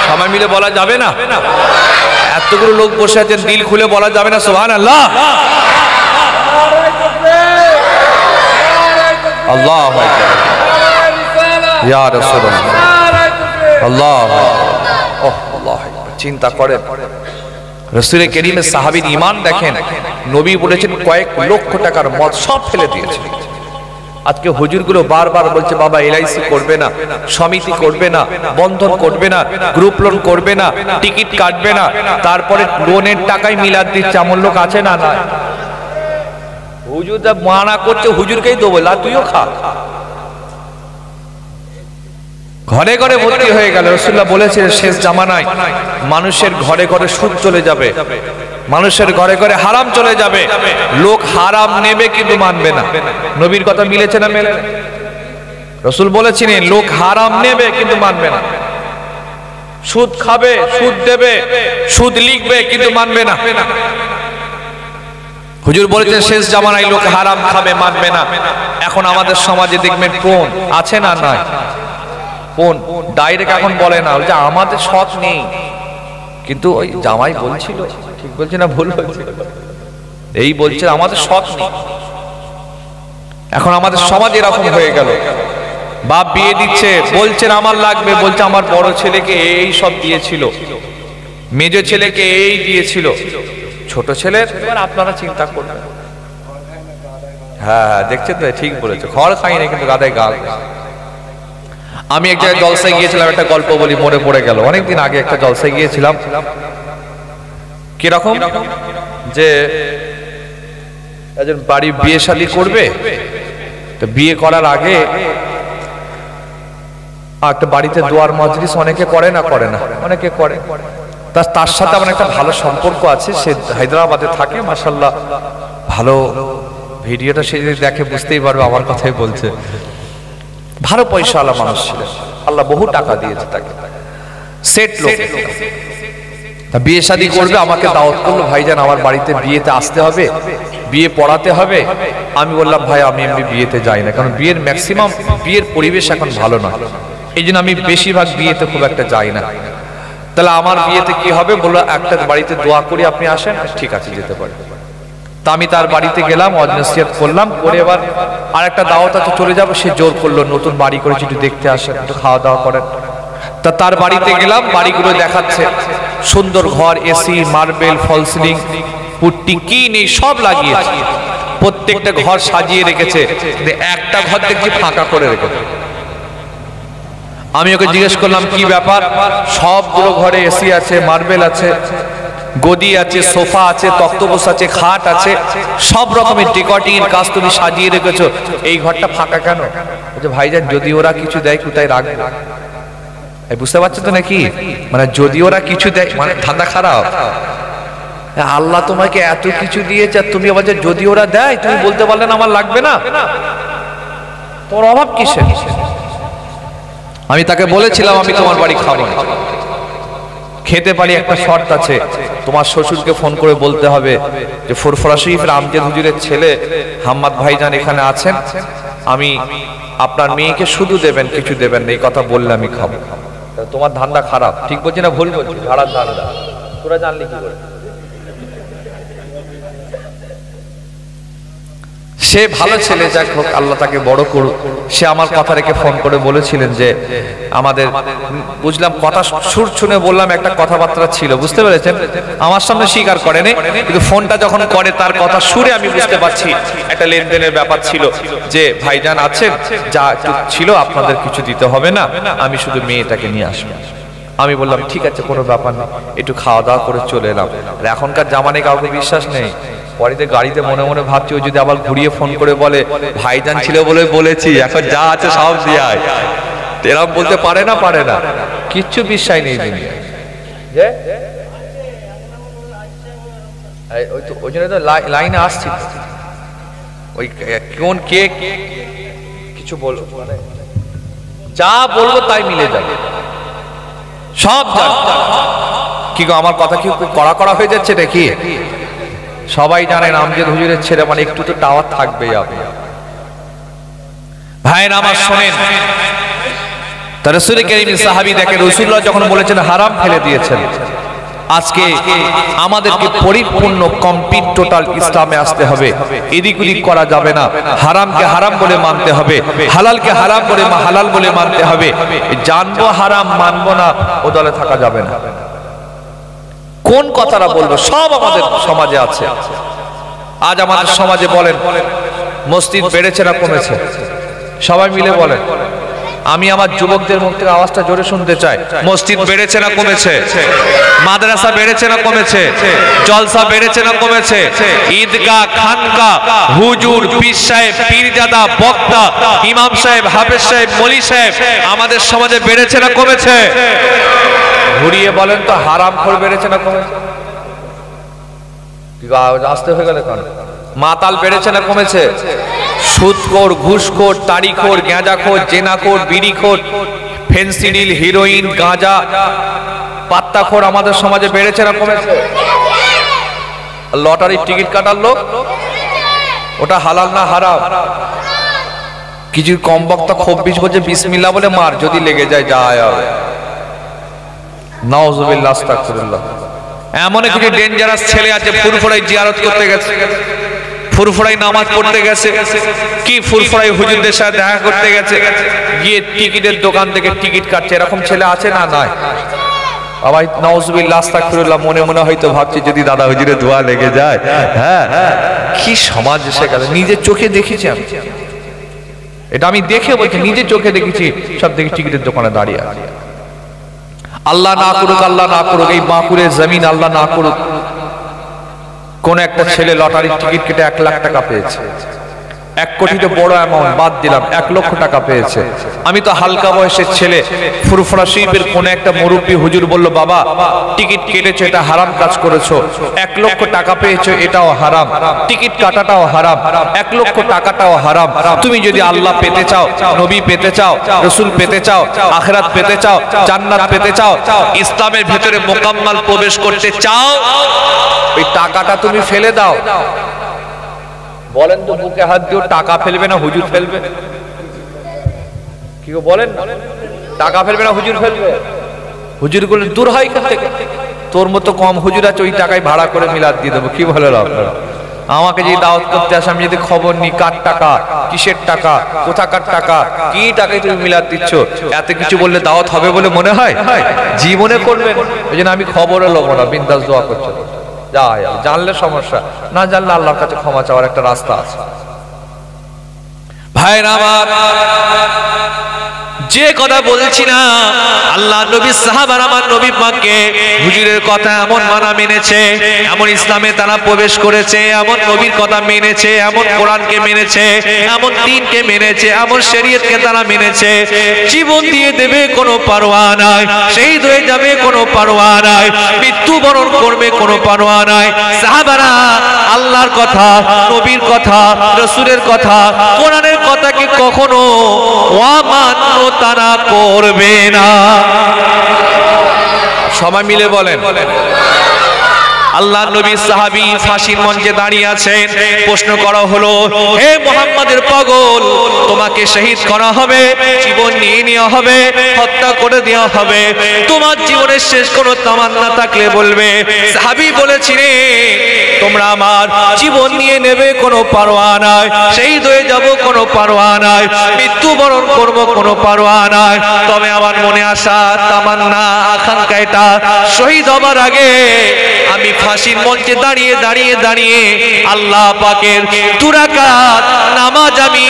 সবাই মিলে বলা যাবে না? এতগুলো লোক বসে আছেন, দিল খুলে বলা যাবে না সুবহানাল্লাহ? আল্লাহু আকবার, ইয়া রাসূলুল্লাহ, আল্লাহু আকবার। চিন্তা করেন, রাসূল কারীমের সাহাবীর ঈমান দেখেন। নবী বলেছেন কয়েক লক্ষ টাকার মদ সব ফেলে দিয়েছেন। আজকে হুজুরগুলো বারবার বলছে বাবা এলআইসি করবে না, সমিতি করবে না, বন্ধন করবে না, গ্রুপ লোন করবে না, টিকিট কাটবে না, তারপরে লোনের টাকায় মিলাদ দিচ্ছে। এমন লোক আছে না? না, হুজুর যা মানা করছে হুজুরকেই দেবো, লা তুইও খা। ঘরে ঘরে ভর্তি হয়ে গেল। রাসূলুল্লাহ বলেছেন শেষ জামানায় মানুষের ঘরে ঘরে সুদ চলে যাবে, মানুষের ঘরে ঘরে হারাম চলে যাবে। লোক হারাম নেবে কিন্তু মানবে না। নবীর কথা মিলেছে না মেলে? রাসূল বলেছিলেন লোক হারাম নেবে কিন্তু মানবে না, সুদ খাবে, সুদ দেবে, সুদ লিখবে কিন্তু মানবে না। হুজুর বলেছেন শেষ জামানায় লোক হারাম খাবে, মানবে না। এখন আমাদের সমাজে দেখবেন কোন আছে না? নাই। কোন ডাইরেক্ট এখন বলে না যে আমাদের সৎ নেই, কিন্তু ওই জামাই বলছিল, ঠিক বলছে না ভুল বলছে, এই বলছে আমাদের সৎ নেই। এখন আমাদের সমাজ এরকম হয়ে গেল। বাপ বিয়ে দিচ্ছে, বলছেন আমার লাগবে, বলছে আমার বড় ছেলেকে এই সব দিয়েছিল, মেজো ছেলেকে এই দিয়েছিল, ছোট ছেলের এবার আপনারা চিন্তা করবেন। হ্যাঁ দেখছেন তো, ঠিক বলেছে, খড় খাই না কিন্তু গাদায় গাল। আমি এক জায়গায় জলসায় গিয়েছিলাম, একটা গল্প বলি, মনে পড়ে গেল। অনেকদিন আগে একটা জলসায় গিয়েছিলাম। কিরকম যে একজন বাড়ি বিয়ে শাদী করবে, তো বিয়ে করার আগে একটা বাড়িতে দোয়ার মজলিস অনেকে করে না? করে না, অনেকে করে। তার সাথে আমার একটা ভালো সম্পর্ক আছে, সে হায়দ্রাবাদে থাকে, মাশাআল্লাহ ভালো। ভিডিওটা সে যদি দেখে বুঝতেই পারবে আমার কথাই বলছে। ভালো পয়সাওয়ালা মানুষ ছিলেন, আল্লাহ বহু টাকা দিয়েছে তাকে, সেট লোক। বিয়ে শাদী করবে, আমাকে দাওয়াত করলো, ভাইজান আমার বাড়িতে বিয়েতে আসতে হবে, বিয়ে পড়াতে হবে। আমি বললাম ভাই আমি এমনি বিয়েতে যাই না, কারণ বিয়ের ম্যাক্সিমাম বিয়ের পরিবেশ এখন ভালো না, এই জন্য আমি বেশিরভাগ বিয়েতে খুব একটা যাই না। তাহলে আমার বিয়েতে কি হবে? বললো একটা বাড়িতে দোয়া করি, আপনি আসেন। ঠিক আছে, যেতে পারে। তা আমি তার বাড়িতে গেলাম, নসিহত করলাম, করে এবার আর একটা দাওয়াত আছে চলে যাবো। সে জোর করলো, নতুন বাড়ি করেছে, একটু দেখতে আসেন, একটু খাওয়া দাওয়া করেন। তা তার বাড়িতে গেলাম, বাড়িগুলো দেখাচ্ছে, সুন্দর ঘর, এসি, মার্বেল, ফল সিলিং, পুট্টি কি নেই সব লাগিয়েছে, প্রত্যেকটা ঘর সাজিয়ে রেখেছে, একটা ঘর দেখছি ফাঁকা করে রেখেছে। আমি ওকে জিজ্ঞেস করলাম কি ব্যাপার? সবগুলো ঘরে এসি আছে, মার্বেল আছে, গদি আছে, সোফা আছে, তক্তপোষ আছে, খাট আছে, সব রকমের ডেকোরেটিং কাজ তুমি সাজিয়ে রেখেছো, এই ঘরটা ফাঁকা কেন? বলছে ভাইজান যদি ওরা কিছু দেয় কোথায় রাখবে? বুঝতে পারছো তো নাকি? মানে যদি ওরা কিছু দেয় মানে ধান্দা খারাপ। আল্লাহ তোমাকে এত কিছু দিয়েছে, তুমি আবার যদি ওরা দেয় তুমি বলতে পারলে না আমার লাগবে না? তোর অভাব কিসে? আমি তাকে বলেছিলাম আমি তোমার বাড়ি খাবো না, খেতে পারি, একটা শর্ত আছে, তোমার শ্বশুরকে ফোন করে বলতে হবে যে ফুরফুরা শরীফের আমজেদ হুজুরের ছেলে হাম্মাদ ভাইজান এখানে আছেন, আমি আপনার মেয়েকে শুধু দেবেন, কিছু দেবেন না, এই কথা বললে আমি খাবো। তোমার ধান্দা খারাপ, ঠিক বলছি না ভুল বলছি? ভাড়ার ধান্দা, তোরা জানলি কি করে? সে ভালো ছেলে, যাক হোক, আল্লাহ তাকে বড় করুক। সে আমার কথা রেখে ফোন করে বলেছিলেন যে আমাদের, বুঝলাম কথা সুর শুনে বললাম একটা কথাবার্তা ছিল, বুঝতে পেরেছেন? আমার সামনে স্বীকার করেনি, কিন্তু ফোনটা যখন করে তার কথা সুরে আমি বুঝতে পারছি একটা লেনদেনের ব্যাপার ছিল, যে ভাইজান আছেন, যা ছিল আপনাদের কিছু দিতে হবে না, আমি শুধু মেয়েটাকে নিয়ে আসবো। আমি বললাম ঠিক আছে, কোনো ব্যাপার না, একটু খাওয়া দাওয়া করে চলে এলাম। আর এখনকার জামানে কাউকে বিশ্বাস নেই। পরেতে গাড়িতে মনে মনে ভাবছি ও যদি আবার ঘুরিয়ে ফোন করে বলে ভাইজান ছিল বলে বলেছি, এখন যা আছে সব দিয়ে আয়, এরকম বলতে পারে না? পারে না, কিচ্ছু বিশ্বাস নেই দুনিয়ায়। ওই জন্য তো লাইনে আসছি, ওই কোন কে কিছু বলবো, যা বলবো তাই মিলে যাবে, সব কি গো? আমার কথা কি কড়া কড়া হয়ে যাচ্ছে নাকি? সবাই জানেন আমজেদ হুজুরের ছেলে মানে একটু তো টাওয়ার থাকবেই। আপনি ভাইয়ের আমার শোনেন, তা রাসূল কারীম সাহাবী দেখে রাসূলুল্লাহ যখন বলেছেন হারাম ফেলে দিয়েছেন। আজকে আমাদেরকে পরিপূর্ণ কমপ্লিট টোটাল ইসলামে আসতে হবে, এদিক ওদিক করা যাবে না। হারামকে হারাম বলে মানতে হবে, হালালকে হারাম বলে হালাল বলে মানতে হবে। জানবো হারাম মানবো না ও দলে থাকা যাবে না। কোন কথাটা বলবো সব আমাদের সমাজে আছে। আজ আমাদের সমাজে বলেন মসজিদ বেড়েছে না কমেছে? সবাই মিলে বলেন। আমি আমার যুবকদের মুখ থেকে আওয়াজটা জোরে শুনতে চাই। মসজিদ বেড়েছে না কমেছে? মাদ্রাসা বেড়েছে না কমেছে? জলসা বেড়েছে না কমেছে? ঈদগাহ, খানকা, হুজুর, পীর সাহেব, পীরজাদা, বক্তা, ইমাম সাহেব, হাফেজ সাহেব, মলি সাহেব আমাদের সমাজে বেড়েছে না কমেছে? ঘুরিয়ে বলেন তো হারামখোর বেড়েছে না কমেছে? আসতে হয়ে গেল কেন? মাতাল বেড়েছে না কমেছে? সুদখোর, ঘুষখোর, তাড়িখোর, গাঁজাখোর, জেনাখোর, বিড়িখোর, ফেন্সিডিল, হিরোইন, গাঁজা, পাত্তাখোর আমাদের সমাজে বেড়েছে না কমেছে? লটারির টিকিট কাটার লোক, ওটা হালাল না হারাম? কিছু কম বক্তা খব্বিশ বলছে বিসমিল্লাহ বলে মার, যদি লেগে যায় যা হবে। নাউজুবিল্লাহ, আস্তাগফিরুল্লাহ। এমন কিছু ডেঞ্জারাস ছেলে আছে ফুরফুরাই জিয়ারত করতে গেছে, ফুরফুরাই নামাজ পড়তে গেছে, কি ফুরফুরাই হুজুরদের সাথে দেখা করতে গেছে, গিয়ে টিকিটের দোকান থেকে টিকিট কাটছে। এরকম ছেলে আছে না? নাই। বাবা নাউজুবিল্লাহ, আস্তাগফিরুল্লাহ। মনে মনে হয়তো ভাবছি যদি দাদা হুজুরের দোয়া লেগে যায়। হ্যাঁ, কি সমাজ এসে গেল। নিজের চোখে দেখেছি আমি, এটা আমি দেখে বলছি, নিজের চোখে দেখেছি। সব দেখি টিকিটের দোকানে দাঁড়িয়ে আছে। আল্লাহ না করুক, আল্লাহ না করুক, এই বাঁকুড়ের জমিন আল্লাহ না করুক কোন একটা ছেলে লটারির টিকিট কেটে 1 লাখ টাকা পেয়েছে। 1 কোটি তো বড় অ্যামাউন্ট, বাদ দিলাম, 1 লক্ষ টাকা পেয়েছে। আমি তো হালকা বয়সের ছেলে, ফুরফুরা শরীফের কোন একটা মুরব্বী হুজুর বলল, বাবা টিকিট কেটেছো এটা হারাম কাজ করেছো, 1 লক্ষ টাকা পেয়েছো এটাও হারাম, টিকিট কাটাটাও হারাম, 1 লক্ষ টাকাটাও হারাম। তুমি যদি আল্লাহ পেতে চাও, নবী পেতে চাও, রসুল পেতে চাও, আখিরাত পেতে চাও, জান্নাত পেতে চাও, ইসলামের ভিতরে মোকাম্মাল প্রবেশ করতে চাও, ওই টাকাটা তুমি ফেলে দাও। বলেন তো বুকে হাত দিয়ে টাকা ফেলবে না হুজুর ফেলবে? কি বলেন? টাকা ফেলবে না হুজুর ফেলবে? হুজুর গুলো দূর হয় এখান থেকে। তোর মতো কম হুজুর আছে, ওই টাকায় ভাড়া করে মিলাদ দিয়ে দেবো। কি বলে আপনারা? আমাকে যদি দাওয়াত করতে আসে, আমি যদি খবর নিই কার টাকা, কিসের টাকা, কোথাকার টাকা, কি টাকায় তুমি মিলাদ দিচ্ছ, এত কিছু বললে দাওয়াত হবে বলে মনে হয়? জীবনে করবেন। ওই জন্য আমি খবরও লোবো না, বিন্দাস দোয়া করছো। জানলে সমস্যা, না জানলে আল্লাহর কাছে ক্ষমা চাওয়ার একটা রাস্তা আছে। ভাইরা আমার, যে কথা বলছি না, আল্লাহ নবী সাহাবারা আমার নবী পাককে হুজুরের কথা এমন মানা মেনেছে, এমন ইসলামে তারা প্রবেশ করেছে, এমন নবীর কথা মেনেছে, এমন কোরআনকে মেনেছে, এমন দ্বীনকে মেনেছে, এমন শরীয়তকে তারা মেনেছে, জীবন দিয়ে দেবে কোনো পারোয়া নাই, শহীদ হয়ে যাবে কোনো পারোয়া নাই, মৃত্যুবরণ করবে কোনো পারোয়া নাই। সাহাবারা আল্লাহর কথা, নবীর কথা, রাসূলের কথা, কোরআনের কথাকে কখনো অমান্য তারা করবে না। সবাই মিলে বলেন। আল্লাহ নবী সাহাবী ফাঁসির মঞ্চে দাঁড়িয়ে আছেন। প্রশ্ন করা হলো, হে মুহাম্মাদের পাগল, তোমাকে শহীদ করা হবে, জীবন নিয়ে নেওয়া হবে, হত্যা করে দেওয়া হবে, তোমার জীবনের শেষ কোনো তামান্না থাকলে বলবে। সাহাবী বলেছিলেন, তোমরা আমার জীবন নিয়ে নেবে কোনো পারোয়া নাই, শহীদ হয়ে যাব কোনো পারোয়া নাই, মৃত্যুবরণ করব কোনো পারোয়া নাই, তবে আমার মনে আসা তামান্না আকাঙ্ক্ষা এটা, শহীদ হবার আগে আমি ফাঁসির মঞ্চে দাঁড়িয়ে দাঁড়িয়ে দাঁড়িয়ে আল্লাহ পাকের 2 রাকাত নামাজ আমি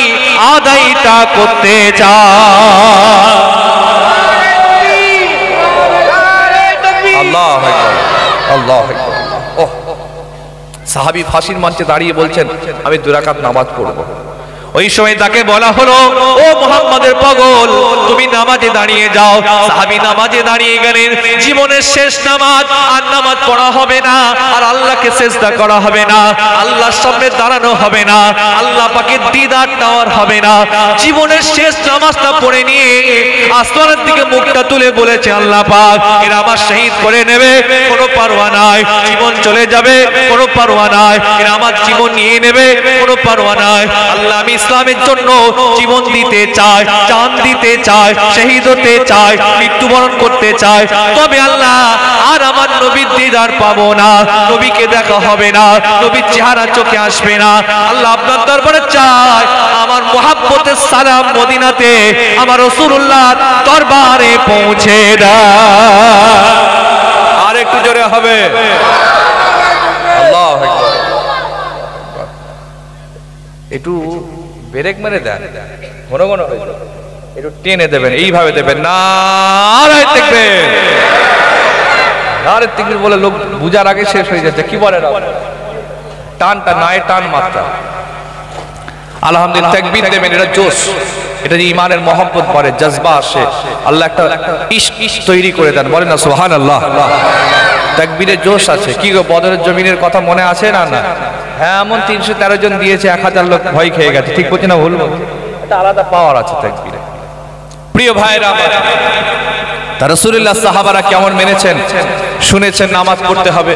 আদায়টা করতে চাই। আল্লাহু আকবার, আল্লাহু আকবার। ওহ, সাহাবী ফাঁসির মঞ্চে দাঁড়িয়ে বলছেন আমি 2 রাকাত নামাজ পড়ব। ওই সময় তাকে বলা হলো, ও মুহাম্মাদের পাগল, তুমি নামাজে দাঁড়িয়ে যাও। সাহাবী নামাজে দাঁড়িয়ে গেলেন। জীবনের শেষ নামাজ, আর নামাজ পড়া হবে না, আর আল্লাহকে সিজদা করা হবে না, আল্লাহর সামনে দাঁড়ানো হবে না, আল্লাহ পাকের দিদার নেওয়ার হবে না। জীবনের শেষ নামাজটা পড়ে নিয়ে আসমানের দিকে মুখটা তুলে বলেছে, আল্লাহ পাক এরা আমার শহীদ করে নেবে, কোনো পারোয়া নাই, জীবন চলে যাবে, কোনো পারোয়া নাই, এরা আমার জীবন নিয়ে নেবে, কোনো পারোয়া নাই। আল্লাহ আমি ইসলামের জন্য জীবন দিতে চায়, জান দিতে চায়, শহীদ হতে চায়, মৃত্যুবরণ করতে চায়, তবে আল্লাহ আর আমার নবীর দিদার পাবো না, নবীকে দেখা হবে না, নবীর চেহারা চোখে আসবে না। আল্লাহ আপনার দরবারে চায় আমার মুহাব্বতের সালাম মদিনাতে আমার রাসূলুল্লাহ দরবারে পৌঁছে দাও। আর একটু জোরে হবে আল্লাহু আকবার। একটু ব্রেক মেরে দেন, ঘন ঘন হয়ে যাবে, একটু টেনে দেবেন, এইভাবে দেবেন, নারায়ে তাকবীর, নারায়ে তাকবীর বলে লোক বুঝার আগে শেষ হয়ে যাচ্ছে। কি বলেন টানটা নাই, টান মাত্রা। আলহামদুলিল্লাহ তাকবীর দেবেন, এটা জোশ, এটা যে ইমানের মহব্বত পড়ে, জজবা আসে, আল্লাহ একটা ইশক তৈরি করে দেন। বলেন না সুবহানাল্লাহ। তাকবীরে জোশ আছে। কি গো বদরের জমিনের কথা মনে আছে না? না, হ্যাঁ, এমন 313 জন দিয়েছে, 1000 লোক ভয় খেয়ে গেছে। ঠিক বলছি না ভুল? এটা আলাদা পাওয়ার আছে তাকবীরে। প্রিয় ভাইরা আমার, তা রাসূলুল্লাহ সাহাবারা কেমন মেনেছেন শুনেছেন। নামাজ পড়তে হবে,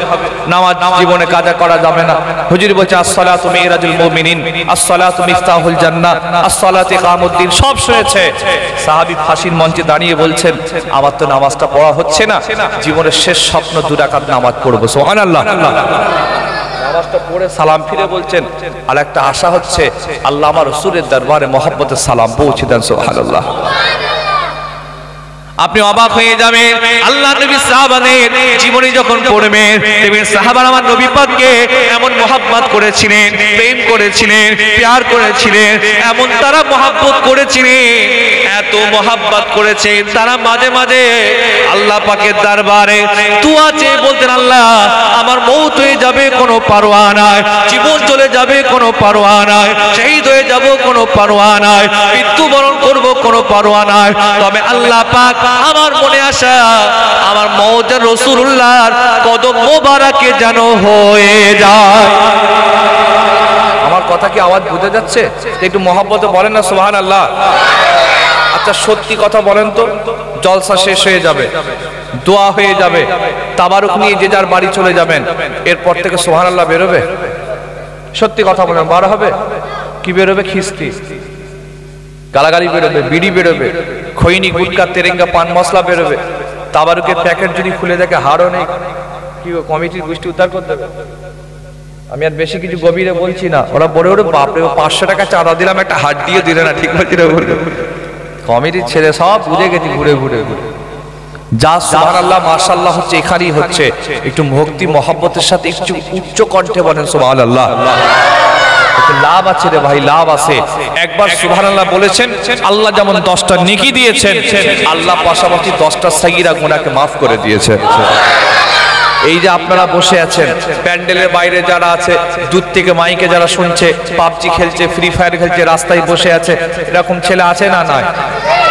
নামাজ জীবনে কাজা করা যাবে না। হুজুর বলছে আস-সালাতু মিরাজুল মুমিনিন, আস-সালাতু মিফতাহুল জান্নাহ, আস-সালাতু ইকামুদ্দিন, সব শুনেছে। সাহাবী ফাঁসির মঞ্চে দাঁড়িয়ে বলছেন আমার তো নামাজটা পড়া হচ্ছে না, জীবনের শেষ স্বপ্ন 2 রাকাত নামাজ পড়বো। সুবহানাল্লাহ। নামাজটা পড়ে সালাম ফিরে বলছেন আর একটা আশা হচ্ছে আল্লাহ আমার রাসূলের দরবারে মহব্বতের সালাম পৌঁছে দেন। সুবহানাল্লাহ। আপনি অবাক হয়ে যাবেন, আল্লাহ নবী সাহাবাদের জীবনী যখন পড়বেন দেখবেন সাহাবারা আমার নবী পাককে এমন মহব্বত করেছিলেন, প্রেম করেছিলেন, প্যার করেছিলেন, এমন তারা মহব্বত করেছিলেন, এত মহব্বত করেছেন তারা মাঝে মাঝে আল্লাহ পাকের দরবারে দুআ চেয়ে বলতেন আল্লাহ আমার মওত হয়ে যাবে কোনো পারোয়া নাই, জীবন চলে যাবে কোনো পারোয়া নাই, শহীদ হয়ে যাব কোনো পারোয়া নাই, মৃত্যুবরণ করব কোনো পারোয়া নাই, তবে আল্লাহ পাক আমার মনে আসা আমার মওতের রাসূলুল্লাহর কদম মোবারকে যেন হয়ে যায়। আমার কথা কি আওয়াজ বুঝে যাচ্ছে? একটু মহব্বতে বলেন না সুবহানাল্লাহ। আচ্ছা সত্যি কথা বলেন তো, জলসা শেষ হয়ে যাবে, দোয়া হয়ে যাবে, তাবারুক নিয়ে যে যার বাড়ি চলে যাবেন, এরপর থেকে সুবহানাল্লাহ বেরোবে? সত্যি কথা বলেন, বার হবে? কি বেরোবে? খিস্তি, গালাগালি বেরোবে, বিড়ি বেরোবে, খৈনি, গুটকা, তেরেঙ্গা, পান মশলা বেরোবে। তাবারুকের প্যাকেট যদি খুলে দেখে হাড়ও নেই, কি কমিটির গোষ্ঠী উদ্ধার করতে হবে? আমি আর বেশি কিছু গভীরে বলছি না। ওরা বলে ওরে বাপরে 500 টাকা চাঁদা দিলাম, একটা হাত দিয়ে দিলে না, ঠিক বলছি না? কমিটির ছেলে সব বুঝে গেছি ঘুরে ঘুরে ঘুরে। যা সুবহানাল্লাহ মাশাআল্লাহ হচ্ছে এখানেই হচ্ছে। একটু ভক্তি মহব্বতের সাথে একটু উচ্চ কণ্ঠে বলেন সুবহানাল্লাহ। লাভ আছে রে ভাই, লাভ আছে। একবার সুবহানাল্লাহ বলেছেন আল্লাহ যেমন 10টা নেকি দিয়েছেন, আল্লাহ পাশাপাশি 10টা সাগীরা গুনাহকে মাফ করে দিয়েছেন। এই যে আপনারা বসে আছেন, প্যান্ডেলের বাইরে যারা আছে, দূর থেকে মাইকে যারা শুনছে, পাবজি খেলছে, ফ্রি ফায়ার খেলছে, রাস্তায় বসে আছে, এরকম ছেলে আছে না? নাই।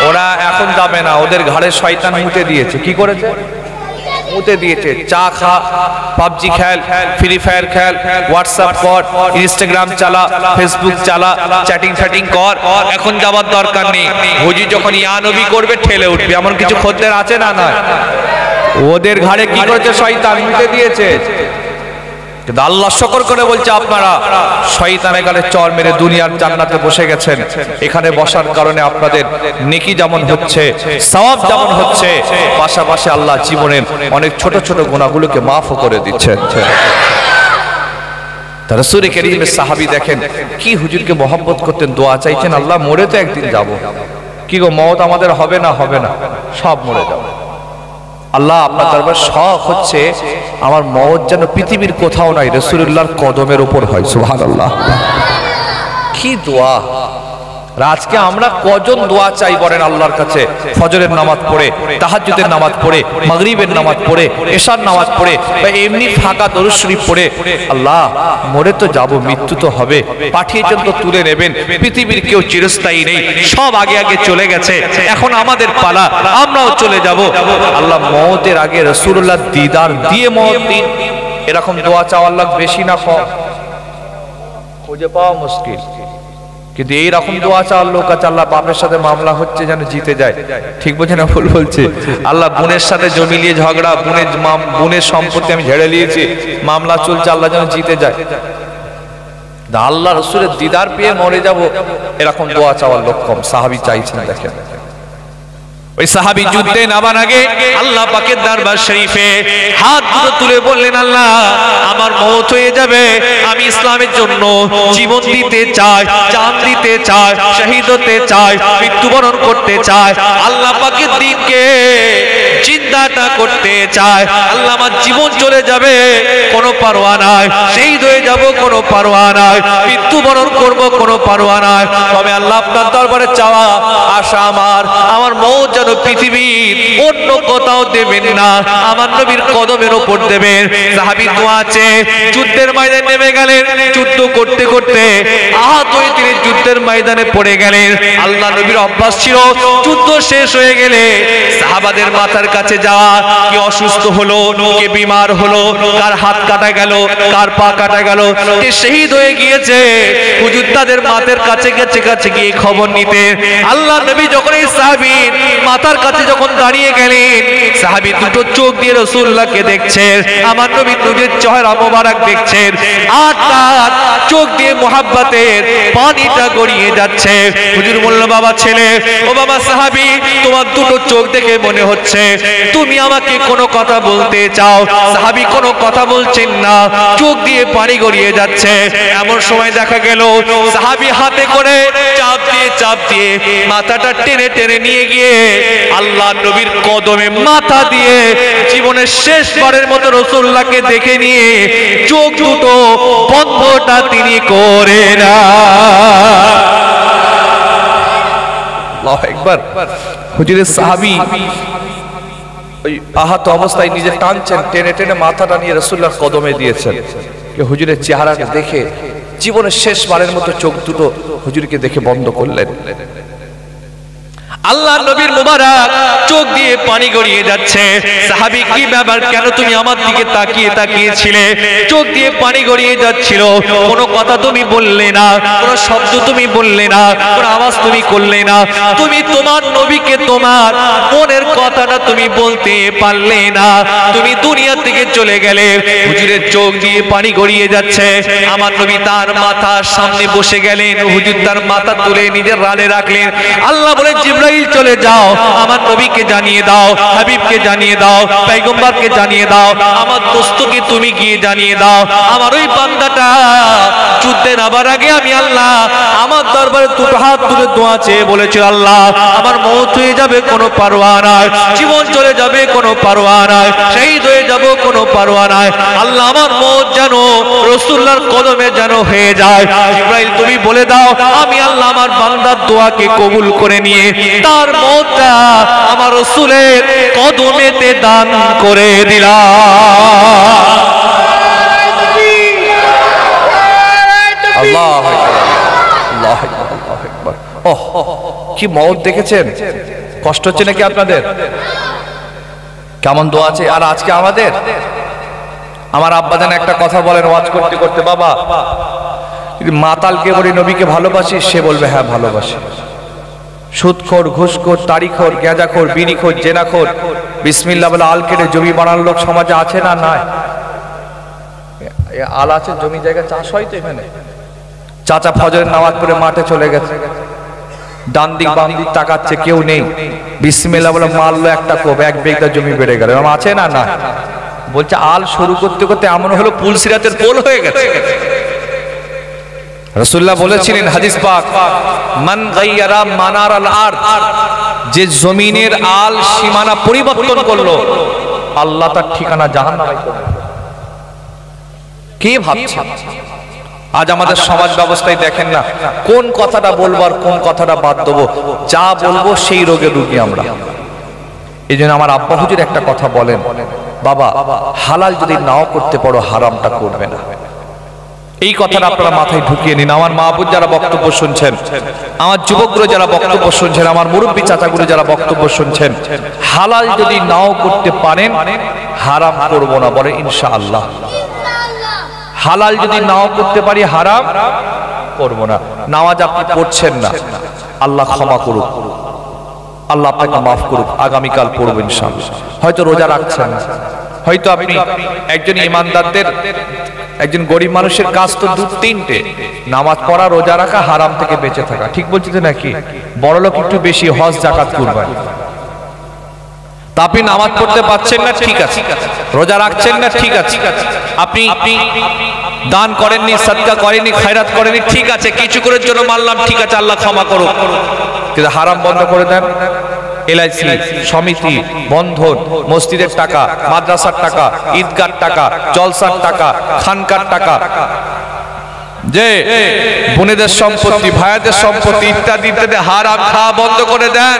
ওরা এখন যাবে না, ওদের ঘাড়ে শয়তান মুতে দিয়েছে। কি করেছে? মুতে দিয়েছে। চা খা, পাবজি খেল, ফ্রি ফায়ার খেল, হোয়াটসঅ্যাপ কর, ইনস্টাগ্রাম চালা, ফেসবুক চালা, চ্যাটিং ফ্যাটিং কর, এখন যাবার দরকার নেই। হুজুর যখন ইয়া নবী করবে ঠেলে উঠবে, এমন কিছু খদ্দের আছে না? নয়। ওদের ঘাড়ে কি করেছে? শয়তান মুতে দিয়েছে। কিন্তু আল্লাহ শুকর করে বলছে আপনারা শয়তানের গালে চড় মেরে দুনিয়ার জান্নাতে বসে গেছেন। এখানে বসার কারণে আপনাদের নেকি যেমন হচ্ছে, সওয়াব যেমন হচ্ছে, পাশাপাশি আল্লাহ জীবনের অনেক ছোট ছোট গুনাহগুলোকে মাফও করে দিচ্ছেন। রাসূল কারীমের সাহাবী দেখেন কি হুজুরকে মহব্বত করতেন, দোয়া চাইতেন আল্লাহ মরে তো একদিন যাব, কি গো মওত আমাদের হবে না? হবে না, সব মরে যাব। আল্লাহ আপনার দরবার শখ হচ্ছে আমার মওত যেন পৃথিবীর কোথাও নাই, রাসূলুল্লাহর কদমের উপর হয়। সুবহানাল্লাহ। কি দোয়া! আজকে আমরা কজন দোয়া চাই বলেন আল্লাহর কাছে? ফজরের নামাজ পড়ে, তাহাজ্জুদের নামাজ পড়ে, মাগরিবের নামাজ পড়ে, এশার নামাজ পড়ে, বা এমনি ফাঁকা দরুদ শরীফ পড়ে, আল্লাহ মরে তো যাব, মৃত্যু তো হবে, পাঠিয়েছেন তো তুলে নেবেন, পৃথিবীর কেউ চিরস্থায়ী নেই, সব আগে আগে চলে গেছে, এখন আমাদের পালা, আমরাও চলে যাব। আল্লাহ মওতের আগে রাসূলুল্লাহ দিদার দিয়ে মওত দিন। এরকম দোয়া চাওয়া আল্লাহ বেশি না কম? খুঁজে পাওয়া মুশকিল। কিন্তু এইরকম দোয়া চাওয়ার লোক আছে, আল্লাহ বাপের সাথে মামলা হচ্ছে যেন জিতে যায়। ঠিক বলছে না ভুল বলছে? আল্লাহ বোনের সাথে জমি নিয়ে ঝগড়া, বোনের সম্পত্তি আমি ঝেড়ে নিয়েছি, মামলা চলছে, আল্লাহ যেন জিতে যায়। আল্লাহ রাসূলের দিদার পেয়ে মরে যাব, এরকম দোয়া চাওয়ার লক্ষণ সাহাবী চাইছেন। দেখেন ওই সাহাবী যুদ্ধে নামার আগে আল্লাহ পাকের দরবার শরীফে হাত দুটো তুলে বললেন, আল্লাহ আমার মওত হয়ে যাবে, আমি ইসলামের জন্য জীবন দিতে চাই, জান দিতে চাই, শহীদ হতে চাই, মৃত্যুবরণ করতে চাই, আল্লাহ পাকের দ্বীনকে জিন্দাটা করতে চাই। আল্লাহ আমার জীবন চলে যাবে কোনো পারোয়া নাই, শহীদ হয়ে যাব কোনো পারোয়া নাই, মৃত্যুবরণ করব কোনো পারোয়া নাই, তবে আল্লাহ আপনার দরবারে চাওয়া আশা আমার মওত যেন পৃথিবীর অন্য কোথাও দেবেন না, আমার নবীর কদমের উপর দেবেন। সাহাবী দোয়া আছে, যুদ্ধের ময়দানে নেমে গেলেন, যুদ্ধ করতে করতে আহত হয়ে তিনি যুদ্ধের ময়দানে পড়ে গেলেন। আল্লাহ নবীর অভ্যাস ছিল যুদ্ধ শেষ হয়ে গেলে সাহাবাদের মাথার কাছে যাওয়া, কি অসুস্থ হলো, কে বিমার হলো, কার হাত কাটা গেল, কার পা কাটা গেল, কে শহীদ হয়ে গিয়েছে, হুজুর তাদের মাথার কাছে কাছে গিয়ে খবর নিতে। আল্লাহ নবী যখন এই সাহাবীর মাথার কাছে যখন দাঁড়িয়ে গেলেন, সাহাবী দুটো চোখ দিয়ে রাসূলুল্লাহকে দেখছেন, আমার নবী দুধের চেহারা মোবারক দেখছেন, আর তার চোখ দিয়ে মুহাব্বতের পানিটা গড়িয়ে যাচ্ছে। হুজুর বলল, বাবা ছেলে, ও বাবা সাহাবী, তোমার দুটো চোখ দেখে মনে হচ্ছে তুমি আমাকে কোনো কথা বলতে চাও। সাহাবী কোনো কথা বলছেন না, চোখ দিয়ে পানি গড়িয়ে যাচ্ছে। এমন সময় দেখা গেল সাহাবী হাতে করে চাপ দিয়ে মাথাটা টেনে টেনে নিয়ে গিয়ে আল্লাহ নবীর কদমে মাথা দিয়ে জীবনের শেষবারের মতো রাসূলুল্লাহকে দেখে নিয়ে চোখ দুটো বন্ধটা তিনি করে না। আল্লাহু আকবার। হুজুরের সাহাবী ওই আহত অবস্থায় নিজে টানছেন, টেনে টেনে মাথাটা নিয়ে রাসূলুল্লাহর কদমে দিয়েছেন। হুজুরের চেহারাটা দেখে জীবনের শেষবারের মতো চোখ দুটো হুজুরকে দেখে বন্ধ করলেন। আল্লাহ নবীর মুবারক চোখ দিয়ে পানি গড়িয়ে যাচ্ছে। সাহাবী, কি ব্যাপার, কেন তুমি আমার দিকে তাকিয়েছিলে? চোখ দিয়ে পানি গড়িয়ে যাচ্ছিল, কোনো কথা তুমি বললে না, কোনো শব্দ তুমি বললে না, কোনো আওয়াজ তুমি করলে না, তুমি তোমার নবীকে তোমার মনের কথাটা তুমি বলতে পারলে না, তুমি দুনিয়া থেকে চলে গেলে। হুজুরের চোখ দিয়ে পানি গড়িয়ে যাচ্ছে। আমার নবী তার মাথার সামনে বসে গেলেন, হুজুর তার মাথা তুলে নিজের রানে রাখলেন। আল্লাহ বলে, জিবরাইল চলে যাও, আমার নবীকে জানিয়ে দাও, হাবিবকে জানিয়ে দাও, পয়গম্বরকে জানিয়ে দাও, আমার দোস্তকে তুমি গিয়ে জানিয়ে দাও, আমার ওই বান্দাটা যুদ্ধে নামার আগে আমি আল্লাহ আমার দরবারে দুটো হাত তুলে দোয়া চেয়ে বলেছিল, আল্লাহ আমার মওত হয়ে যাবে কোনো পারোয়া নাই, জীবন চলে যাবে কোনো পারোয়া নাই, শহীদ হয়ে যাব কোনো পারোয়া নাই, আল্লাহ আমার মওত যেন রাসূলুল্লাহর কদমে যেন হয়ে যায়। জিবরাইল তুমি বলে দাও, আমি আল্লাহ আমার বান্দার দোয়াকে কবুল করে নিয়ে তার মওতটা আমার রাসূলের কদমেতে দান করে দিলাম। আল্লাহু আকবার, আল্লাহু আকবার, আল্লাহু আকবার। ওহ, কি মওত দেখেছেন? কষ্ট হচ্ছে নাকি আপনাদের? কেমন দোয়া আছে। আর আজকে আমার আব্বাজান একটা কথা বলেন ওয়াজ করতে করতে, বাবা মাতালকে বলি নবীকে ভালোবাসিস? সে বলবে হ্যাঁ ভালোবাসি। সুদখোর, ঘুষখোর, তারিখোর, গেঁজাখোর, বিড়িখোর, জেনাখোর, বিসমিল্লাহ বলে আল কেটে জমি বানানোর লোক সমাজে আছে না? নাই। আল আছে, জমি জায়গা চাষ হয় তো এখানে। চাচা ফজরের নামাজ পড়ে মাঠে চলে গেছে, ডান দিক বাম দিক তাকাচ্ছে, কেউ নেই, বিসমিল্লাহ বলে মারলো একটা কোপ, 1 বিঘা জমি বেড়ে গেল। আছে না? না। বলছে আল শুরু করতে করতে এমন হলো পুলসিরাতের পোল হয়ে গেছে। রাসূলুল্লাহ বলেছিলেন হাদিস পাক, মান গায়্যারা মানার আল আরদ, যে জমিনের আল সীমানা পরিবর্তন করলো আল্লাহ তার ঠিকানা জাহান্নামে করে দিল। কে ভাবছে? আজ আমাদের সমাজ ব্যবস্থায় দেখেন না, কোন কথাটা বলবো আর কোন কথাটা বাদ দেবো, যা বলবো সেই রোগে রুগী আমরা। এই জন্য আমার আব্বা হুজুর একটা কথা বলেন, বাবা হালাল যদি নাও করতে পারো হারামটা করবে না। এই কথাটা আপনারা মাথায় ঢুকিয়ে নিন। আমার মা বোন যারা বক্তব্য শুনছেন, আমার যুবকগুলো যারা বক্তব্য শুনছেন, আমার মুরব্বী চাচাগুলো যারা বক্তব্য শুনছেন, হালাল যদি নাও করতে পারেন হারাম করবো না, বলে ইনশাআল্লাহ। হালাল যদি নাও করতে পারি হারাম করবো না। নামাজ আপনি পড়ছেন না, আল্লাহ ক্ষমা করুক, আল্লাহ আপনাকে মাফ করুক, আগামীকাল পড়বেন ইনশাআল্লাহ। হয়তো রোজা রাখছেন না, হয়তো আপনি একজন ইমানদারদের একজন গরিব মানুষের কাজ তো দু তিনটে, নামাজ পড়া, রোজা রাখা, হারাম থেকে বেঁচে থাকা। ঠিক বলছি তো নাকি? বড়লোক একটু বেশি, হজ, যাকাত, কুরবানি। তা আপনি নামাজ পড়তে পারছেন না, ঠিক আছে। রোজা রাখছেন না, ঠিক আছে। আপনি দান করেননি, সাদকা করেননি, খায়রাত করেননি, ঠিক আছে। কিছু করার জন্য মানলাম, ঠিক আছে, আল্লাহ ক্ষমা করুক। কিন্তু হারাম বন্ধ করে দেন। এলআইসি, সমিতি, বন্ধন, মসজিদের টাকা, মাদ্রাসার টাকা, ঈদগার টাকা, জলসার টাকা, খানকার টাকা, যে বোনেদের সম্পত্তি, ভাইদের সম্পত্তি ইত্যাদি ইত্যাদি হারাম খাওয়া বন্ধ করে দেন।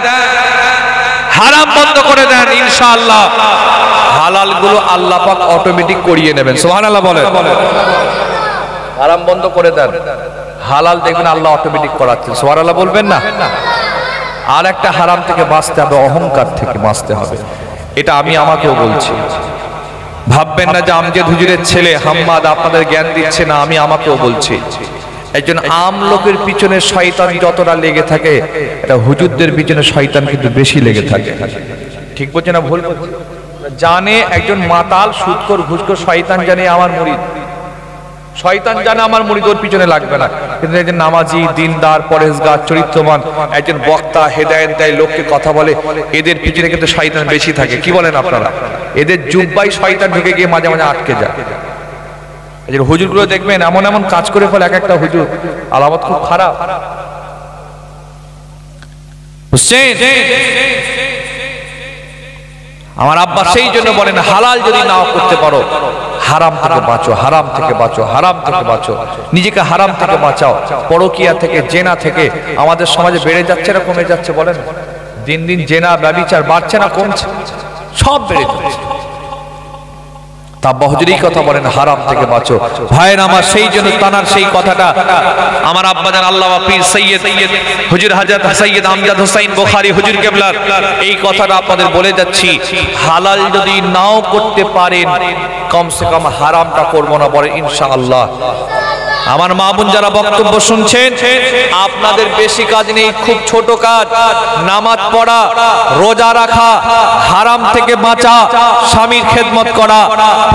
হারাম বন্ধ করে দেন, ইনশাআল্লাহ হালাল গুলো আল্লাহ পাক অটোমেটিক করিয়ে নেবেন। সুবহানাল্লাহ বলেন। হারাম বন্ধ করে দেন, হালাল দেখবেন আল্লাহ অটোমেটিক করাচ্ছেন। সুবহানাল্লাহ বলবেন না? আর একটা হারাম থেকে বাঁচতে হবে, অহংকার থেকে বাঁচতে হবে। এটা আমি আমাকেও বলছি, ভাববেন না যে আমজেদ হুজুরের ছেলে হাম্মাদ আপনাদের জ্ঞান দিচ্ছে না, আমি আমাকেও বলছি। একজন আম লোকের পিছনে শয়তান যতটা লেগে থাকে, এটা হুজুরদের পিছনে শয়তান কিন্তু বেশি লেগে থাকে। ঠিক বলছে না ভুল? জানে একজন মাতাল, সুদখোর, ঘুষখোর, শয়তান জানে আমার মুরিদ, শয়তান জানে আমার মুরিদ, ওর পিছনে লাগবে না। কিন্তু একজন নামাজি, দিনদার, পরেশগার, চরিত্রবান, একজন বক্তা, হেদায়েত দেয়, লোককে কথা বলে, এদের পিছনে কিন্তু শয়তান বেশি থাকে। কি বলেন আপনারা? এদের জুব্বাই শয়তান ঢুকে গিয়ে মাঝে মাঝে আটকে যায়। হুজুরগুলো দেখবেন এমন এমন কাজ করে ফেলে, এক একটা হুজুর আলামত খুব খারাপ। বুঝছেন? আমার আব্বা সেই জন্য বলেন, হালাল যদি নাও করতে পারো, হারাম থেকে বাঁচো, হারাম থেকে বাঁচো, হারাম থেকে বাঁচো, নিজেকে হারাম থেকে বাঁচাও। পরকিয়া থেকে, জেনা থেকে আমাদের সমাজে বেড়ে যাচ্ছে না কমে যাচ্ছে বলেন? দিন দিন জেনা, ব্যভিচার বাড়ছে না কমছে? সব বেড়ে যাচ্ছে। তা বহুজুরি কথা বলেন, হারাম থেকে বাঁচো। ভাইয়ের আমার, সেই জন্য তানার সেই কথাটা আমার আব্বাজান আল্লামা পীর সৈয়দ হুজুর হযরত সৈয়দ আমজাদ হোসেন বুখারী হুজুর কেবলার এই কথাটা আপনাদের বলে যাচ্ছি। হালাল যদি নাও করতে পারেন, কমসে কম হারামটা করবো না বলে ইনশাআল্লাহ। আমার মা বোন যারা বক্তব্য শুনছেন, আপনাদের বেশি কাজ নেই, খুব ছোট কাজ। নামাজ পড়া, রোজা রাখা, হারাম থেকে বাঁচা, স্বামীর খেদমত করা,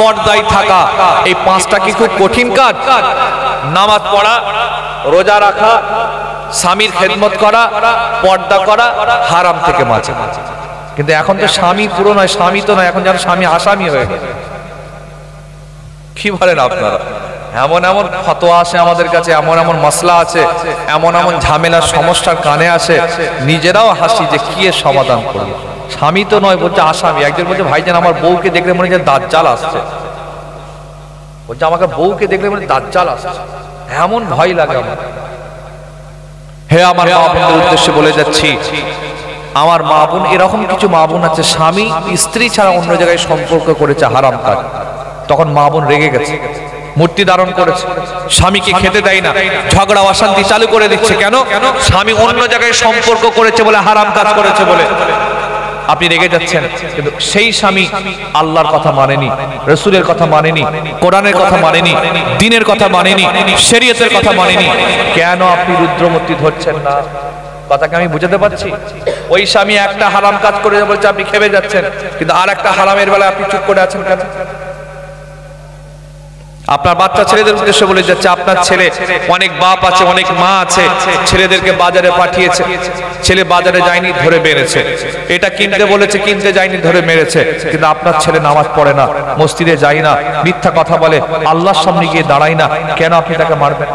পর্দায় থাকা, এই পাঁচটা কি খুব কঠিন কাজ? নামাজ পড়া, রোজা রাখা, স্বামীর খেদমত করা, পর্দা করা, হারাম থেকে বাঁচা। কিন্তু এখন তো স্বামী পুরো নয়, স্বামী তো নয়, এখন যেন স্বামী আসামি হয়ে গেছে। কি বলেন আপনারা? এমন এমন ফতোয়া আসে আমাদের কাছে, এমন এমন মাসলা আছে, এমন এমন ঝামেলার সমস্যার কানে আসে, নিজেরাও হাসি যে কি এর সমাধান করব। স্বামী তো নয়, বলছে আসামি। একজন বলছে, ভাইজান আমার বউকে দেখলে মনে হয় দাজ্জাল আসছে। বলছে আমাকে বউকে দেখলে মনে হয় দাজ্জাল আসছে, এমন ভয় লাগে আমার। হে আমার মা বোনদের উদ্দেশ্যে বলে যাচ্ছি, আমার মা বোন, এরকম কিছু মা বোন আছে স্বামী স্ত্রী ছাড়া অন্য জায়গায় সম্পর্ক করেছে, হারাম কাজ। তখন মা বোন রেগে গেছে, মূর্তি ধারণ করেছে, স্বামীকে খেতে দেয় না, ঝগড়া অশান্তি চালু করে দিচ্ছে। কেন? স্বামী অন্য জায়গায় সম্পর্ক করেছে বলে, হারাম কাজ করেছে বলে। আপনি রেগে যাচ্ছেন, কিন্তু সেই স্বামী আল্লাহর কথা মানেনি, রাসূলের কথা মানেনি, কোরআনের কথা মানেনি, দ্বীনের কথা মানেনি, শরীয়তের কথা মানেনি। কেন আপনি রুদ্রমূর্তি ধরছেন না? কথাকে আমি বুঝাতে পারছি? ওই স্বামী একটা হারাম কাজ করে বলছে, আপনি খেপে যাচ্ছেন, কিন্তু আর একটা হারামের বেলায় আপনি চুপ করে আছেন কেন? আপনার বাচ্চা ছেলেদের উদ্দেশ্যে বলে যাচ্ছে, আপনার ছেলে, অনেক বাপ আছে, অনেক মা আছে, ছেলেদেরকে বাজারে পাঠিয়েছে, ছেলে বাজারে যায়নি, ধরে মেরেছে। এটা কিনতে বলেছে, কিনতে যায়নি, ধরে মেরেছে। কিন্তু আপনার ছেলে নামাজ পড়ে না, মসজিদে যায় না, মিথ্যা কথা বলে, আল্লাহর সামনে গিয়ে দাঁড়ায় না, কেন আপনি তাকে মারবেন?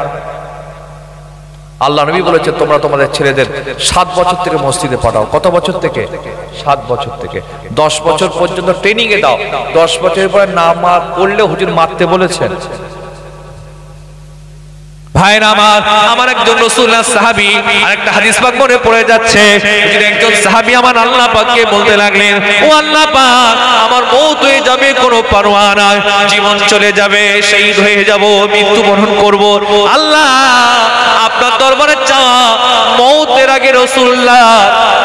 আল্লাহ নবী বলেছে, তোমরা তোমাদের ছেলেদের 7 বছর থেকে মসজিদে পাঠাও। কত বছর থেকে? 7 বছর থেকে। 10 বছর পর্যন্ত ট্রেনিং এ দাও। 10 বছরের পরে না পড়লে হুজুর মারতে বলেছেন। ভাইরা আমার একজন রাসূলুল্লাহ সাহাবী, আরেকটা হাদিস পাক মনে পড়ে যাচ্ছে। একজন সাহাবী আমার আল্লাহ পাককে বলতে লাগলেন, ও আল্লাহ পাক, আমার মওত হয়ে যাবে, কোনো পারোয়া নাই, জীবন চলে যাবে, শহীদ হয়ে যাব, মৃত্যুবরণ করব। আল্লাহ, আপনার দরবারে চাওয়া, মওতের আগে রাসূলুল্লাহ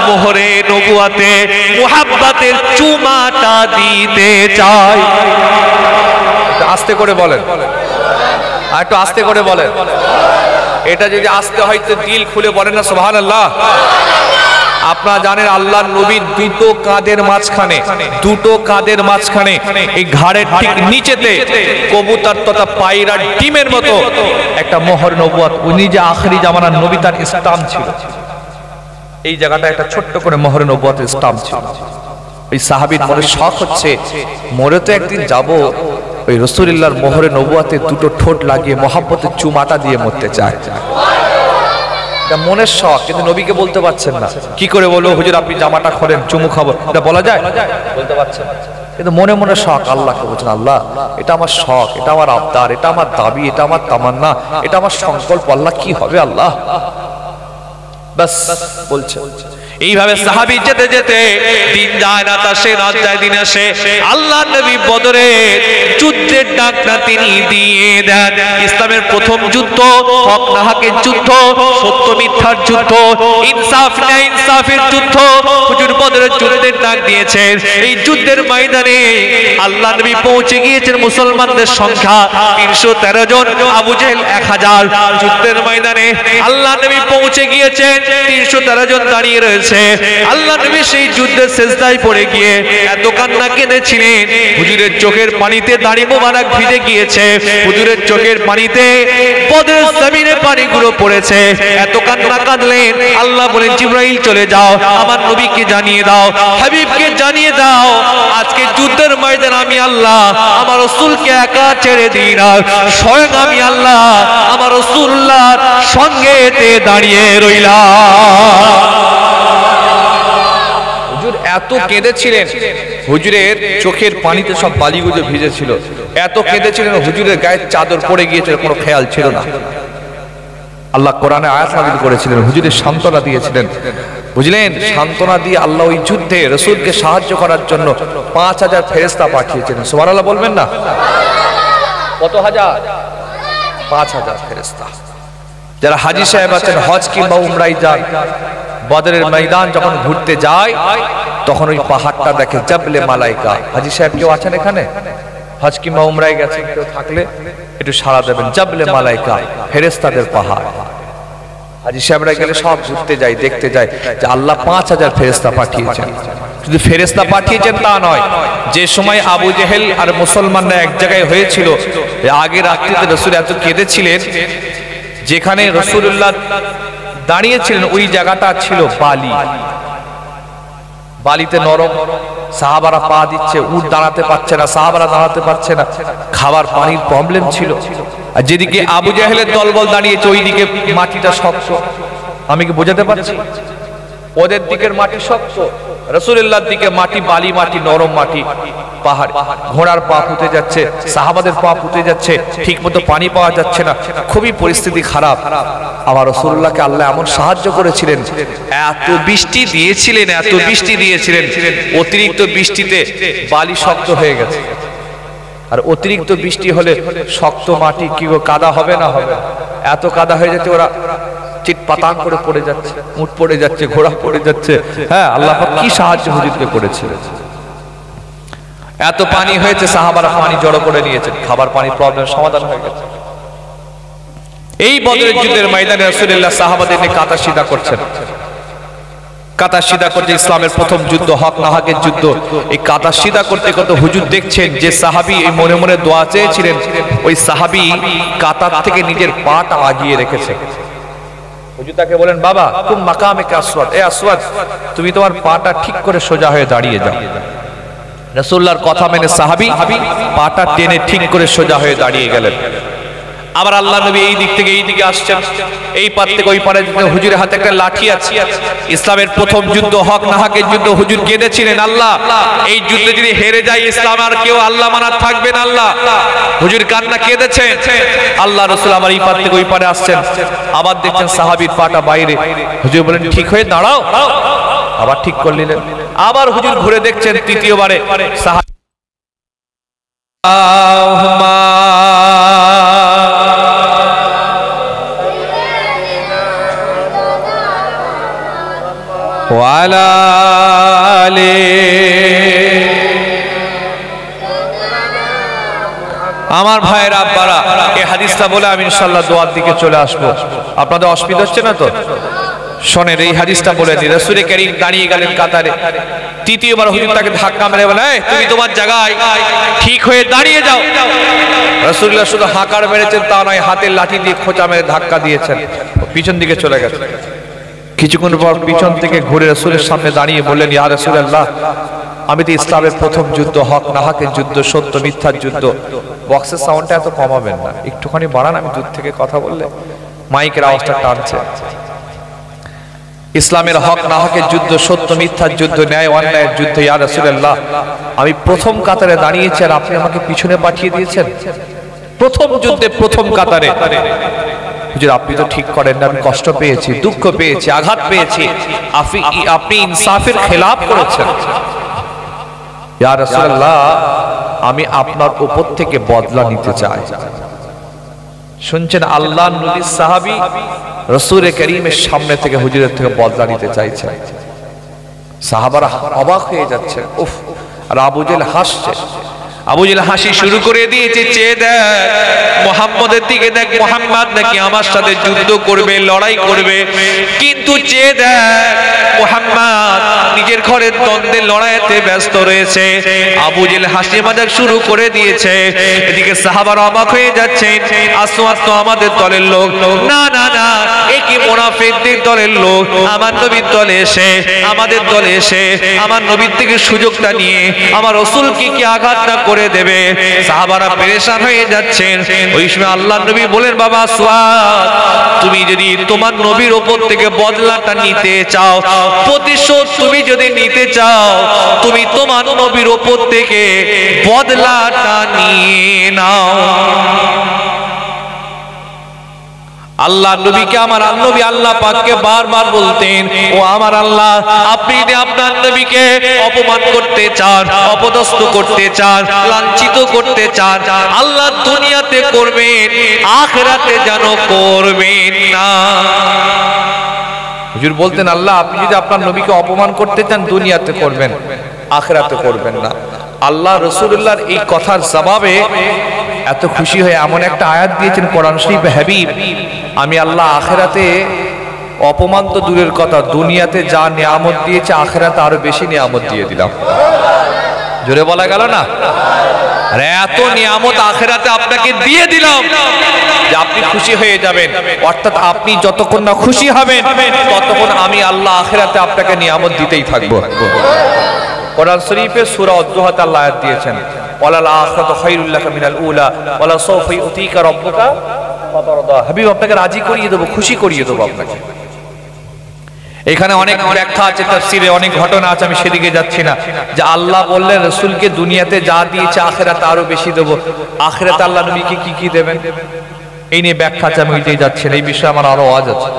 মোহরে নবুয়াতে মুহাব্বতের চুমাটা দিতে চাই। আস্তে করে বলেন, আর একটু আস্তে করে বলেন। এটা যদি আস্তে হয় তো দিল খুলে বলেন না সুবহানাল্লাহ। আপনারা জানেন আল্লাহর নবীর দুটো কাঁধের মাঝখানে এই ঘাড়ের ঠিক নিচেতে কবুতর তথা পায়রার ডিমের মতো একটা মোহর নবুয়ত, উনি যে আখেরি জামানার নবী তার স্টাম্প ছিল। এই জায়গাটা একটা ছোট্ট করে মোহর নবুয়তের স্টাম্প ছিল। ওই সাহাবীর মনে শখ হচ্ছে, মরে তো একদিন যাব, ওই রাসূলুল্লাহর মোহরে নবুয়তে দুটো ঠোঁট লাগিয়ে মহব্বতের চুমাটা দিয়ে মরতে চায়। এটা মনের শখ, কিন্তু নবীকে বলতে পারছেন না। কি করে বলবো হুজুর আপনি জামাটা খোলেন চুমু খাবো, এটা বলা যায়? বলতে পারছেন না, কিন্তু মনে মনে শখ। আল্লাহকে বলছেন, আল্লাহ এটা আমার শখ, এটা আমার আবদার, এটা আমার দাবি, এটা আমার তামান্না, এটা আমার সংকল্প, আল্লাহ কি হবে আল্লাহ, বাস বলছে। এইভাবে সাহাবী যেতে যেতে দিন যায় রাত আসে, রাত যায় দিন আসে, আল্লাহ নবী বদরের যুদ্ধের ডাকটা তিনি দিয়ে দেন। ইসলামের প্রথম যুদ্ধ হক না হকের যুদ্ধ, সত্য মিথ্যার যুদ্ধ, ইনসাফ না ইনসাফের যুদ্ধ। হুজুর বদরের যুদ্ধের ডাক দিয়েছেন। এই যুদ্ধের ময়দানে আল্লাহ নবী পৌঁছে গিয়েছেন, মুসলমানদের সংখ্যা 313 জন, আবু জেহেল 1000। যুদ্ধের ময়দানে আল্লাহ নবী পৌঁছে গিয়েছেন, 313 জন দাঁড়িয়ে রয়েছে। আল্লাহ নবী সেই যুদ্ধের সেজদায় পড়ে গিয়ে এত কান্না কেঁদেছিলেন, হুজুরের চোখের পানিতে দাড়ি মোবারক ভিজে গিয়েছে, হুজুরের চোখের পানিতে বদরের জমিনে পানিগুলো পড়েছে, এত কান্না কাঁদলেন। আল্লাহ বলেন, জিবরাইল চলে যাও, আমার নবীকে জানিয়ে দাও, হাবিবকে জানিয়ে দাও, আজকে যুদ্ধের ময়দানে আমি আল্লাহ আমার রাসূলকে একা ছেড়ে দিই না, স্বয়ং আমি আল্লাহ আমার রাসূলুল্লাহর সঙ্গে দাঁড়িয়ে রইলাম। হুজুর এত কেঁদেছিলেন, হুজুরের চোখের পানিতে সব বালিগুলো ভিজেছিল, এত কেঁদেছিলেন, হুজুরের গায়ে চাদর পড়ে গিয়েছিল, কোনো খেয়াল ছিল না। আল্লাহ কোরআনে আয়াত নাযিল করেছিলেন, হুজুরের সান্ত্বনা দিয়েছিলেন, বুঝলেন? সান্ত্বনা দিয়ে আল্লাহ ওই যুদ্ধে রাসূলকে সাহায্য করার জন্য 5000 ফেরেশতা পাঠিয়েছিলেন। সুবহানাল্লাহ বলবেন না? কত হাজার? 5000 ফেরেশতা। যারা হাজী সাহেব আছেন, হজ কিংবা উমরায় যান, বদরের ময়দান যখন ঘুরতে যায় তখন ওই পাহাড়টা দেখে, জাবলে মালাইকা। হাজী সাহেব কেউ আছেন এখানে? হজ কিংবা উমরায় গেছেন কেউ থাকলে একটু সাড়া দেবেন। জাবলে মালাইকা, ফেরেশতাদের পাহাড়। হাজী সাহেবরা গেলে সব ঘুরতে যায়, দেখতে যায় যে আল্লাহ 5000 ফেরেশতা পাঠিয়েছেন। শুধু ফেরেশতা পাঠিয়েছেন তা নয়, যে সময় আবু জেহেল আর মুসলমানরা এক জায়গায় হয়েছিল, আগের রাত্রিতে রাসূল এত কেঁদেছিলেন, যেখানে রাসূলুল্লাহ দাঁড়িয়েছিলেন ওই জায়গাটা ছিল বালি, বালিতে নরম, সাহাবারা পা দিচ্ছে, উট দাঁড়াতে পারছে না, সাহাবারা দাঁড়াতে পারছে না, খাবার পানির প্রবলেম ছিল। আর যেদিকে আবু জাহেলের দলবল দাঁড়িয়েছে ওইদিকে মাটিটা শক্ত। আমি কি বোঝাতে পারছি? ওদের দিকের মাটি শক্ত, রাসূলুল্লাহর দিকে মাটি বালি মাটি, নরম মাটি, পাহাড়। ঘোড়ার পা ফুটে যাচ্ছে, সাহাবাদের পা ফুটে যাচ্ছে, ঠিক মতো পানি পাওয়া যাচ্ছে না, খুবই পরিস্থিতি খারাপ। আমার রাসূলুল্লাহকে আল্লাহ এমন সাহায্য করেছিলেন, এত বৃষ্টি দিয়েছিলেন, এত বৃষ্টি দিয়েছিলেন, অতিরিক্ত বৃষ্টিতে বালি শক্ত হয়ে গেছে। আর অতিরিক্ত বৃষ্টি হলে শক্ত মাটি কি কাদা হবে না? হবে। এত কাদা হয়ে যেতে ওরা চিট পাতাং করে পড়ে যাচ্ছে, উট পড়ে যাচ্ছে, ঘোড়া পড়ে যাচ্ছে। হ্যাঁ, আল্লাহ পাক কি সাহায্য হুজুরকে করেছিলেন। এত পানি হয়েছে, সাহাবারা পানি জড়ো করে নিয়েছেন, খাবার পানি প্রবলেম সমাধান হয়ে গেছে। এই বদরের যুদ্ধের ময়দানে রাসূলুল্লাহ সাহাবাদের নিয়ে কাতা সিধা করছেন, কাতা সিধা করছে। ইসলামের প্রথম যুদ্ধ, হক না হকের যুদ্ধ। এই কাতা সিধা করতে করতে হুজুর দেখছেন যে সাহাবী এই মনে মনে দোয়া চেয়েছিলেন, ওই সাহাবী কাতার থেকে নিজের পাটা আগিয়ে রেখেছে। হুজুর তাকে বলেন, বাবা তুম মাকামে কে আসওয়াদ, এ আসওয়াদ তুমি তোমার পাটা ঠিক করে সোজা হয়ে দাঁড়িয়ে যাও। রাসূলুল্লাহর কথা মেনে সাহাবী পাটা টেনে ঠিক করে সোজা হয়ে দাঁড়িয়ে গেলেন। আবার আল্লাহ নবী এই দিক থেকে এই দিকে আসছেন, এই পার থেকে ওই পারে। হুজুরের হাতে একটা লাঠি আছে। ইসলামের প্রথম যুদ্ধ, হক না হকের যুদ্ধ। হুজুর কেঁদেছিলেন, আল্লাহ এই যুদ্ধে যদি হেরে যায় ইসলাম আর কেউ আল্লাহ মানার থাকবে না আল্লাহ। হুজুর কান্না কেঁদেছেন। আল্লাহ রাসূল আবার এই পার থেকে ওই পারে আসছেন, আবার দেখছেন সাহাবীর পাটা বাইরে। হুজুর বলেন, ঠিক হয়ে দাঁড়াও। আবার ঠিক করে নিলেন। আবার হুজুর ঘুরে দেখছেন তৃতীয়বারে সাহাবী ওয়ালা আলে। আমার ভাইয়ের আব্বারা, এই হাদিসটা বলে আমি ইনশাআল্লাহ দোয়ার দিকে চলে আসবো। আপনাদের অসুবিধা হচ্ছে না তো? শোনেন এই হাদিসটা বলে দিই। রাসূল করিম দাঁড়িয়ে গেলেন কাতারে, তৃতীয়বার হুজুর তাকে ধাক্কা মেরে বলে, এই তুমি তোমার জায়গায় ঠিক হয়ে দাঁড়িয়ে যাও। রাসূলুল্লাহ শুধু হাঁকার মেরেছেন তা নয়, হাতের লাঠি দিয়ে খোঁচা মেরে ধাক্কা দিয়েছেন, পিছন দিকে চলে গেছে। কিছুক্ষণ পর পিছন থেকে ঘুরে রাসূলের সামনে দাঁড়িয়ে বললেন, ইয়া রাসূলুল্লাহ, আমি তো ইসলামের প্রথম যুদ্ধ, হক না হকের যুদ্ধ, সত্য মিথ্যার যুদ্ধ। বক্সের সাউন্ডটা এত কমাবেন না, একটুখানি বাড়ান, আমি দূর থেকে কথা বললে মাইকের আওয়াজটা টানছে। ইসলামের হক না হকের যুদ্ধ, সত্য মিথ্যার যুদ্ধ, ন্যায় অন্যায়ের যুদ্ধ। ইয়া রাসূলুল্লাহ, আমি প্রথম কাতারে দাঁড়িয়েছি আর আপনি আমাকে পিছনে পাঠিয়ে দিয়েছেন। প্রথম যুদ্ধে প্রথম কাতারে। হুজুর আপনি তো ঠিক করেন না, আমি কষ্ট পেয়েছি, দুঃখ পেয়েছি, আঘাত পেয়েছি, আপনি ইনসাফের খেলাফ করেছেন। ইয়া রাসূলুল্লাহ, আমি আপনার উপর থেকে বদলা নিতে চাই। শুনছেন, আল্লাহ নবীর সাহাবী রাসূল করিমের সামনে থেকে হুজুরের থেকে বদলা নিতে চাইছে। সাহাবারা অবাক হয়ে যাচ্ছে। উফ! আর আবু জেহেল হাসছে। আবু জেহেল হাসি শুরু করে দিয়েছে, চেয়ে দেখ মুহাম্মদের দিকে, দেখ মুহাম্মদ নাকি আমার সাথে যুদ্ধ করবে, লড়াই করবে, কিন্তু চেয়ে দেখ মুহাম্মদ নিজের ঘরের দ্বন্দ্বে লড়াইতে ব্যস্ত রয়েছে। আবু জেহেল হাসি মাজাক শুরু করে দিয়েছে। এদিকে সাহাবারা অবাক হয়ে যাচ্ছেন, আসওয়াদ তো আমাদের দলের লোক, না না না, এ কি মুনাফিকদের দলের লোক, আমার নবীর দলে এসে, আমাদের দলে এসে আমার নবীর থেকে সুযোগটা নিয়ে আমার রাসূলকে কি আঘাত না করে দেবে। সাহাবারা পেরেশান হয়ে যাচ্ছেন। ওই সময় আল্লাহর নবী বলেন, বাবা আসওয়াদ, তুমি যদি তোমার নবীর উপর থেকে বদলাটা নিতে চাও, প্রতিশোধ তুমি যদি নিতে চাও, তুমি তোমার নবীর উপর থেকে বদলাটা নিয়ে নাও। আল্লাহ নবীকে, আমার নবী আল্লাহ পাককে বারবার বলতেন, ও আমার আল্লাহ, আপনি যদি আপনার নবীকে অপমান করতে চান, অপদস্থ করতে চান, লাঞ্ছিত করতে চান, আল্লাহ দুনিয়াতে করবেন, আখিরাতে যেন করবেন না। হুজুর বলতেন, আল্লাহ আপনি যদি আপনার নবীকে অপমান করতে চান, দুনিয়াতে করবেন, আখিরাতে করবেন না। আল্লাহ রাসূলুল্লাহর এই কথার জবাবে এত খুশি হয়ে এমন একটা আয়াত দিয়েছেন কোরআন শরীফে, হাবিব, আমি আল্লাহ আখিরাতে অপমান তো দূরের কথা, দুনিয়াতে যা নিয়ামত দিয়েছে আখিরাতে আরো বেশি নিয়ামত দিয়ে দিলাম। জোরে বলা গেল না? আরে এত নিয়ামত আখিরাতে আপনাকে দিয়ে দিলাম যে আপনি খুশি হয়ে যাবেন। অর্থাৎ আপনি যতক্ষণ না খুশি হবেন ততক্ষণ আমি আল্লাহ আখিরাতে আপনাকে নিয়ামত দিতেই থাকবো। কোরআন শরীফে সূরা আদ-দুহাতে আল্লাহ আয়াত দিয়েছেন, ওয়ালাল আখিরাতু খায়রুল লাকা মিনাল উলা ওয়ালা সাওফা ইউতিকা রাব্বুকা ফাতারদা। হাবিব, আপনাকে রাজি করিয়ে দেব, খুশি করিয়ে দেব আপনাকে। এখানে অনেক ব্যাখ্যা আছে, তাফসীরে অনেক ঘটনা আছে, আমি সেদিকে যাচ্ছি না। যে আল্লাহ বললেন রাসূলকে দুনিয়াতে যা দিয়েছে আখিরাতে আরো বেশি দেব, আখিরাতে আল্লাহ নবীকে কি কি দেবেন, এই নিয়ে ব্যাখ্যা আছে, আমি ওইটাই যাচ্ছি না। এই বিষয়ে আমার আরো আওয়াজ আছে।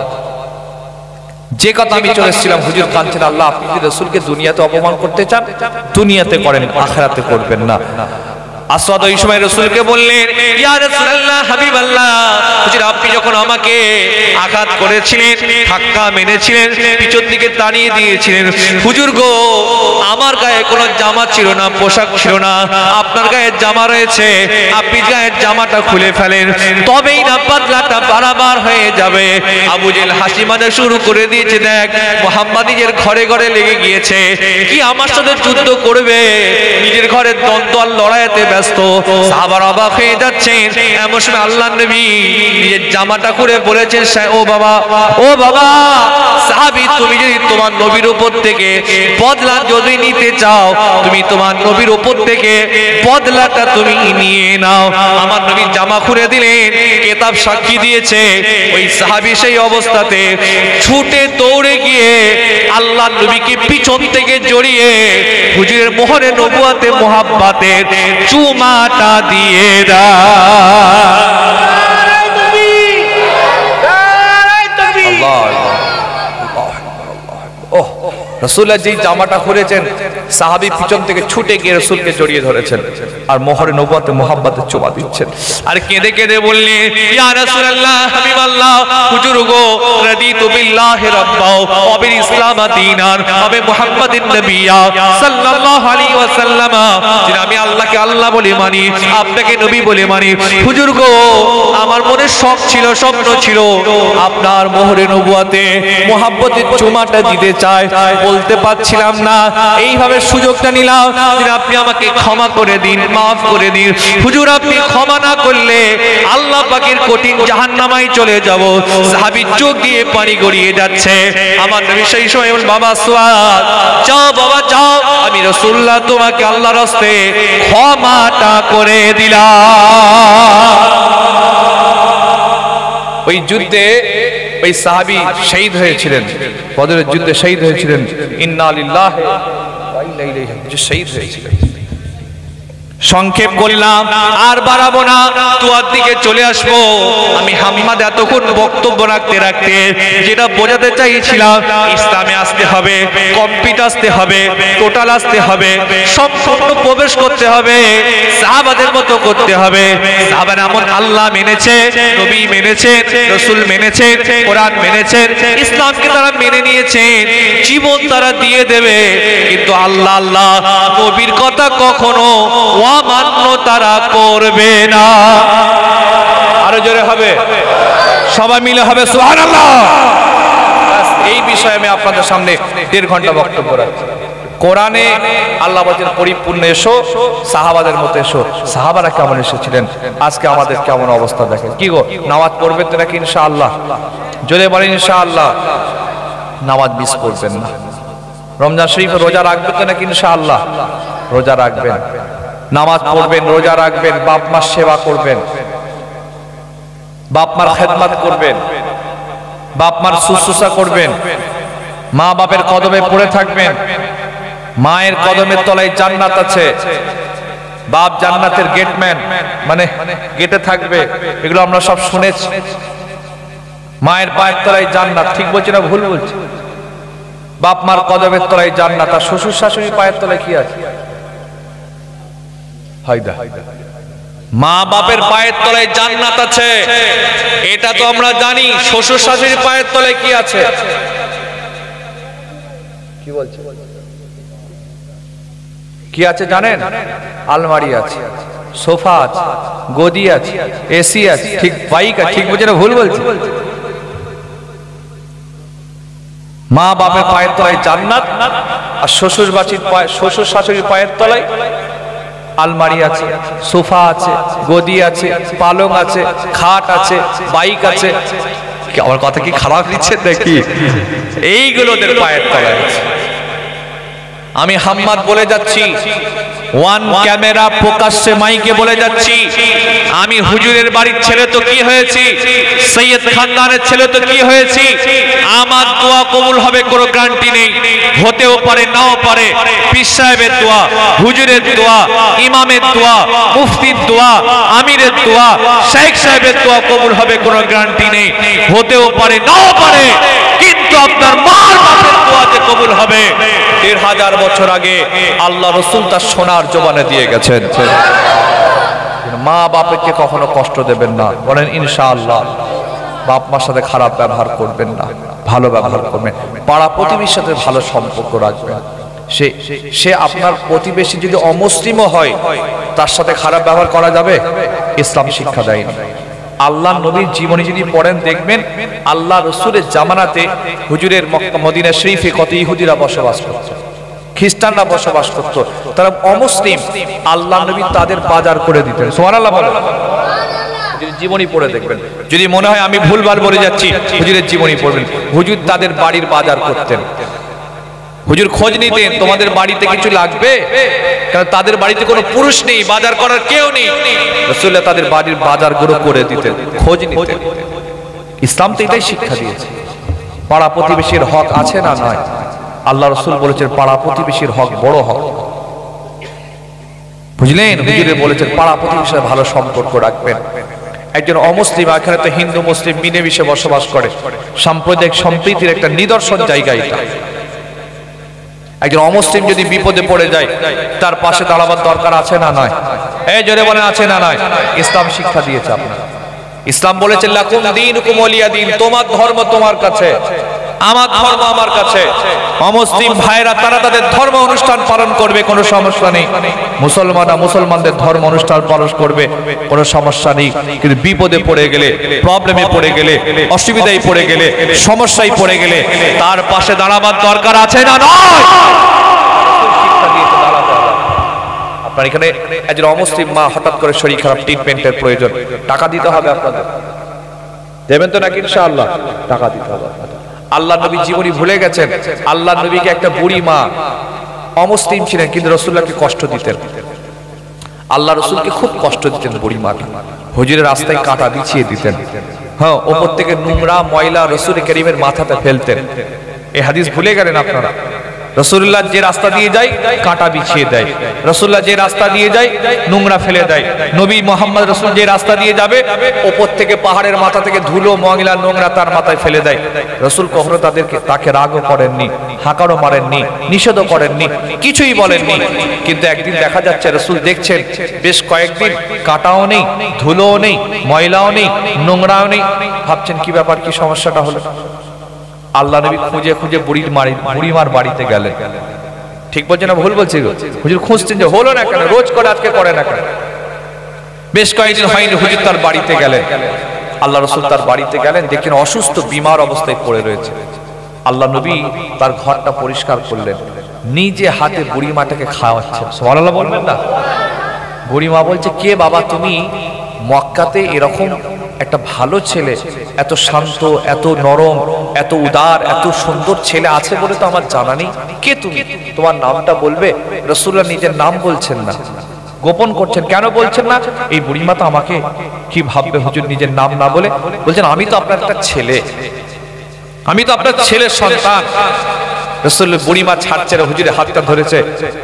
যে কথা আমি চলে এসেছিলাম, হুজুর কাঁদছেন, আল্লাহ আপনি যদি রাসূলকে দুনিয়াতে অপমান করতে চান, দুনিয়াতে করেন, আখিরাতে করবেন না। আসওয়াদ ওই সময় রাসূলকে বললেন, ইয়া রাসূলুল্লাহ, হাবিবাল্লাহ, হুজুর আপনি যখন আমাকে আঘাত করেছিলেন, ধাক্কা মেরেছিলেন, পিছন দিকে টানিয়ে দিয়েছিলেন, হুজুর গো, আমার গায়ে কোনো জামা ছিল না, পোশাক ছিল না, আপনার গায়ে জামা রয়েছে, আপনি গায়ের জামাটা খুলে ফেলেন, তবেই না বদলাটা বারবার হয়ে যাবে। আবু জেহেল হাসি মাজা শুরু করে দিয়েছে, দেখ মুহাম্মদ নিজের ঘরে ঘরে লেগে গিয়েছে, কি আমার সাথে যুদ্ধ করবে, নিজের ঘরের দ্বন্দ্ব আর লড়াইতে ব্যস্ত। সাহাবারা অবাক হয়ে যাচ্ছেন। এমন সময় আল্লাহর নবী নিজের জামাটা খুলে বলেছেন, ও বাবা, ও বাবা সাহাবী, তুমি যদি তোমার নবীর উপর থেকে বদলা যদি নিতে চাও, তুমি তোমার নবীর উপর থেকে বদলাটা তুমি নিয়ে নাও। আমার নবী জামা খুলে দিলেন, কিতাব সাক্ষী দিয়েছে, ওই সাহাবী সেই অবস্থাতে ছুটে দৌড়ে গিয়ে আল্লাহর নবীকে পিছন থেকে জড়িয়ে হুজুরের মোহরে নবুয়াতে মুহাব্বতের চুমাটা দিয়ে রাসূলুল্লাহ যেই জামাটা খুলেছেন, সাহাবী পিছন থেকে ছুটে গিয়ে রাসূলকে জড়িয়ে ধরেছেন আর মোহরে নবুয়াতে মুহাব্বতের চুমা দিচ্ছেন। আর কেঁদে কেঁদে বললেন, ইয়া রাসূলুল্লাহ, হাবিবাল্লাহ, হুজুর গো, রাদিতু বিল্লাহি রাব্বা ওয়া বিল ইসলাম ইসলাম দীনান হবে মুহাম্মাদিন নবিয়্যা সাল্লাল্লাহু আলাইহি ওয়াসাল্লাম। যিনি আমি আল্লাহকে আল্লাহ বলে মানি, আপনাকে নবী বলে মানি। হুজুর গো, আমার মনে শখ ছিল, স্বপ্ন ছিল আপনার মোহরে নবুয়াতে মুহাব্বতের চুমাটা দিতে চাই, বলতে পারছিলাম না। এইভাবে সুযোগটা নিলাম, আপনি আমাকে ক্ষমা করে দিন, মাফ করে দিন। হুজুর, আপনি ক্ষমা না করলে আল্লাহ পাকের কঠিন জাহান্নামায় চলে যাব। সাহাবীর চোখ দিয়ে পানি গড়িয়ে যাচ্ছে। আমার নবী সেই সময় বলেন, বাবা সুয়াদ, যাও বাবা যাও, আমি রাসূলুল্লাহ তোমাকে আল্লাহর রাস্তে ক্ষমাটা করে দিলাম। ওই যুদ্ধে ওই সাহাবী শহীদ হয়েছিলেন, বদরের যুদ্ধে শহীদ হয়েছিলেন। ইন্না লিল্লাহি ওয়া ইন্না ইলাইহি রাজিউন, শহীদ হয়েছিলেন। সংক্ষেপ করলাম, আর বাড়াবো না, তুয়ার দিকে চলে আসবো। আমি হাম্মাদ এতক্ষণ বক্তব্য রাখতে রাখতে যেটা বোঝাতে চাইছিলাম, ইসলামে আসতে হবে, কমপ্লিট আসতে হবে, টোটাল আসতে হবে, সম্পূর্ণ প্রবেশ করতে হবে, সাহাবাদের মতো করতে হবে। সাহাবারা এমন আল্লাহ মেনেছে, নবী মেনেছে, রাসূল মেনেছে, কোরআন মেনেছে, ইসলামকে তারা মেনে নিয়েছেন, জীবন তারা দিয়ে দেবে। কিন্তু আল্লাহ আল্লাহ নবীর কথা কখনো অমান্য তারা করবে না। আরো জোরে হবে, সবাই মিলে হবে সুবহানাল্লাহ। এই বিষয়ে আমি আপনাদের সামনে 1.5 ঘন্টা বক্তব্য রাখছি। কোরআনে আল্লাহ বলেন পরিপূর্ণ এসো, সাহাবাদের মতো এসো। সাহাবারা কেমন এসেছিলেন, আজকে আমাদের কেমন অবস্থা দেখেন। কি গো, নামাজ পড়বেন তো নাকি ইনশাআল্লাহ? জোরে বলেন ইনশাআল্লাহ। নামাজ মিস করবেন না। রমজান শরীফে রোজা রাখবেন তো নাকি ইনশাআল্লাহ? রোজা রাখবেন, নামাজ পড়বেন, রোজা রাখবেন, বাপ মার সেবা করবেন, বাপ মার খেদমত করবেন, বাপ মার শুশ্রূষা করবেন, মা বাপের কদমে পড়ে থাকবেন। মায়ের কদমের তলায় জান্নাত আছে, বাপ জান্নাতের গেটম্যান, মানে গেটে থাকবে। এগুলো আমরা সব শুনেছি। মায়ের পায়ের তলায় জান্নাত, ঠিক বলছি না ভুল বলছি? বাপ মার কদমের তলায় জান্নাত, আর শ্বশুর শাশুড়ির পায়ের তলায় কি আছে? মা বাপের পায়ের তলায় জান্নাত আছে, এটা তো আমরা জানি। শ্বশুর শাশুড়ির পায়ের তলায় কি আছে? কি বলছে? কি আছে জানেন? আলমারি আছে, সোফা আছে, গদি আছে, এসি আছে, ঠিক বাইক আছে, ঠিক বলছে না ভুল বলছে? মা বাপের পায়ের তলায় জান্নাত, আর শ্বশুর শাশুড়ির পায়ের তলায় আলমারি আছে, সোফা আছে, গদি আছে, পালং আছে, খাট আছে, বাইক আছে। আমার কথা কি খারাপ দিচ্ছেন নাকি? এইগুলো ওদের পায়ের তলায় আছে। আমি হাম্মাদ বলে যাচ্ছি, ওয়ান ক্যামেরা প্রকাশ্যে মাইকে বলে যাচ্ছি, আমি হুজুরের বাড়ির ছেলে তো কি হয়েছি, সৈয়দ খানদানের ছেলে তো কি হয়েছি, আমার দোয়া কবুল হবে কোনো গ্যারান্টি নেই। হতেও পারে, নাও পারে। পীর সাহেবের দোয়া, হুজুরের দোয়া, ইমামের দোয়া, মুফতির দোয়া, আমিরের দোয়া, শেখ সাহেবের দোয়া কবুল হবে কোনো গ্যারান্টি নেই। হতেও পারে, নাও পারে, কিন্তু আপনার মার বাপের দোয়া যে কবুল হবে। 1000 বছর আগে আল্লাহ রাসূল তার সোনার জবানে দিয়ে গেছেন, মা বাপকে কখনো কষ্ট দেবেন না। বলেন ইনশাআল্লাহ। বাপ মার সাথে খারাপ ব্যবহার করবেন না, ভালো ব্যবহার করবেন। পাড়া প্রতিবেশীর সাথে ভালো সম্পর্ক রাখবেন। সে আপনার প্রতিবেশী যদি অমুসলিমও হয়, তার সাথে খারাপ ব্যবহার করা যাবে? ইসলাম শিক্ষা দেয়নি। আল্লাহ নবীর জীবনী যদি পড়েন দেখবেন, আল্লাহ রাসূলের জামানাতে হুজুরের মক্কা মদিনা শরীফে কত ইহুদিরা বসবাস করত, খ্রিস্টানরা বসবাস করত, তারা অমুসলিম। আল্লাহ নবী তাদের বাজার করে দিতেন। সুবহানাল্লাহ বলেন। জীবনী পড়ে দেখবেন। যদি মনে হয় আমি ভুলভাল বলে যাচ্ছি, হুজুরের জীবনী পড়বেন। হুজুর তাদের বাড়ির বাজার করতেন। হুজুর খোঁজ নিতেন, তোমাদের বাড়িতে কিছু লাগবে? কারণ তাদের বাড়িতে কোনো পুরুষ নেই, বাজার করার কেউ নেই। রাসূলুল্লাহ তাদের বাড়ির বাজারগুলো করে দিতেন, খোঁজ নিতেন। ইসলাম তো এটাই শিক্ষা দিয়েছে। পাড়া প্রতিবেশীর হক আছে না নয়? আল্লাহ রাসূল বলেছেন পাড়া প্রতিবেশীর হক বড় হক। বুঝলেন? হুজুরে বলেছেন পাড়া প্রতিবেশীর ভালো সম্পর্ক রাখবেন। একজন অমুসলিম, এখানে তো হিন্দু মুসলিম মিলেমিশে বসবাস করে, সাম্প্রদায়িক সম্প্রীতির একটা নিদর্শন জায়গা এটা। একজন অমুসলিম যদি বিপদে পড়ে যায়, তার পাশে দাঁড়াবার দরকার আছে না নয়? এই জোরে বলেন আছে না নয়? ইসলাম শিক্ষা দিয়েছে আপনার। ইসলাম বলেছে লাকুম দীনুকুম ওয়ালিয়া দীন, তোমার ধর্ম তোমার কাছে। আমার ধর্ম আমার কাছে, অমুসলিম ভাইরা তারা তাদের ধর্ম অনুষ্ঠান পালন করবে, কোনো সমস্যা নেই। মুসলমানরা মুসলমানদের ধর্ম অনুষ্ঠান পালন করবে, কোনো সমস্যা নেই। কিন্তু বিপদে পড়ে গেলে, প্রবলেমে পড়ে গেলে, অসুবিধায় পড়ে গেলে, সমস্যায় পড়ে গেলে তার পাশে দাঁড়াবার দরকার আছে না নয়? আপনার এখানে একজন অমুসলিম মা হঠাৎ করে শরীর খারাপ, ট্রিটমেন্টের প্রয়োজন, টাকা দিতে হবে আপনাদের, দেবেন তো নাকি? ইনশাআল্লাহ টাকা দিতে হবে। আল্লাহ নবী জীবনী ভুলে গেছেন। আল্লাহ নবীকে একটা বুড়ি মা, অমুসলিম ছিলেন কিন্তু রাসূলুল্লাহকে কষ্ট দিতেন। আল্লাহ রাসূলকে খুব কষ্ট দিতেন বুড়ি মাকে, হুজুরের রাস্তায় কাঁটা বিছিয়ে দিতেন, হ্যাঁ, ওপর থেকে নোংরা ময়লা রাসূল কারীমের মাথাতে ফেলতেন। এই হাদিস ভুলে গেলেন আপনারা? রাসূলুল্লাহ যে রাস্তা দিয়ে যায় কাঁটা বিছিয়ে দেয়, রাসূলুল্লাহ যে রাস্তা দিয়ে যায় নোংরা ফেলে দেয়। নবী মুহাম্মদ রাসূল যে রাস্তা দিয়ে যাবে ওপর থেকে পাহাড়ের মাথা থেকে ধুলো ময়লা নোংরা তার মাথায় ফেলে দেয়। রাসূল কখনো তাকে রাগও করেননি, হাঁকারও মারেননি, নিষেধও করেননি, কিছুই বলেননি। কিন্তু একদিন দেখা যাচ্ছে রাসূল দেখছেন বেশ কয়েকদিন কাঁটাও নেই, ধুলোও নেই, ময়লাও নেই, নোংরাও নেই। ভাবছেন কি ব্যাপার, কি সমস্যাটা হলো? আল্লাহ নবী খুঁজে খুঁজে বুড়িমার বাড়িতে গেলেন। ঠিক বলছে না ভুল বলছি? হুজুর খুঁজছেন যে হলো না কেন, রোজ করে আজকে করে না কেন? বেশ কয়েকদিন হয়নি, হুজুর তার বাড়িতে গেলেন। আল্লাহ রাসূল তার বাড়িতে গেলেন, দেখেন অসুস্থ বিমার অবস্থায় পড়ে রয়েছে। আল্লাহ নবী তার ঘরটা পরিষ্কার করলেন, নিজে হাতে বুড়িমাটাকে খাওয়াচ্ছেন। সুবহানাল্লাহ বলবেন না? বুড়িমা বলছে, কে বাবা তুমি? মক্কাতে এরকম একটা ভালো ছেলে, এত শান্ত, এত নরম, এত উদার, এত সুন্দর ছেলে আছে বলে তো আমার জানা নেই। কে তুমি? তোমার নামটা বলবে? রাসূলুল্লাহ নিজের নাম বলছেন না, গোপন করছেন। কেন বলছেন না? এই বুড়িমা তো আমাকে কি ভাববে হুজুর নিজের নাম না বলে? বলছেন আমি তো আপনার একটা ছেলে, আমি তো আপনার ছেলের সন্তান। রাসূলুল্লাহ বুড়িমা ছাড়ছে না, হুজুরের হাতটা ধরেছে,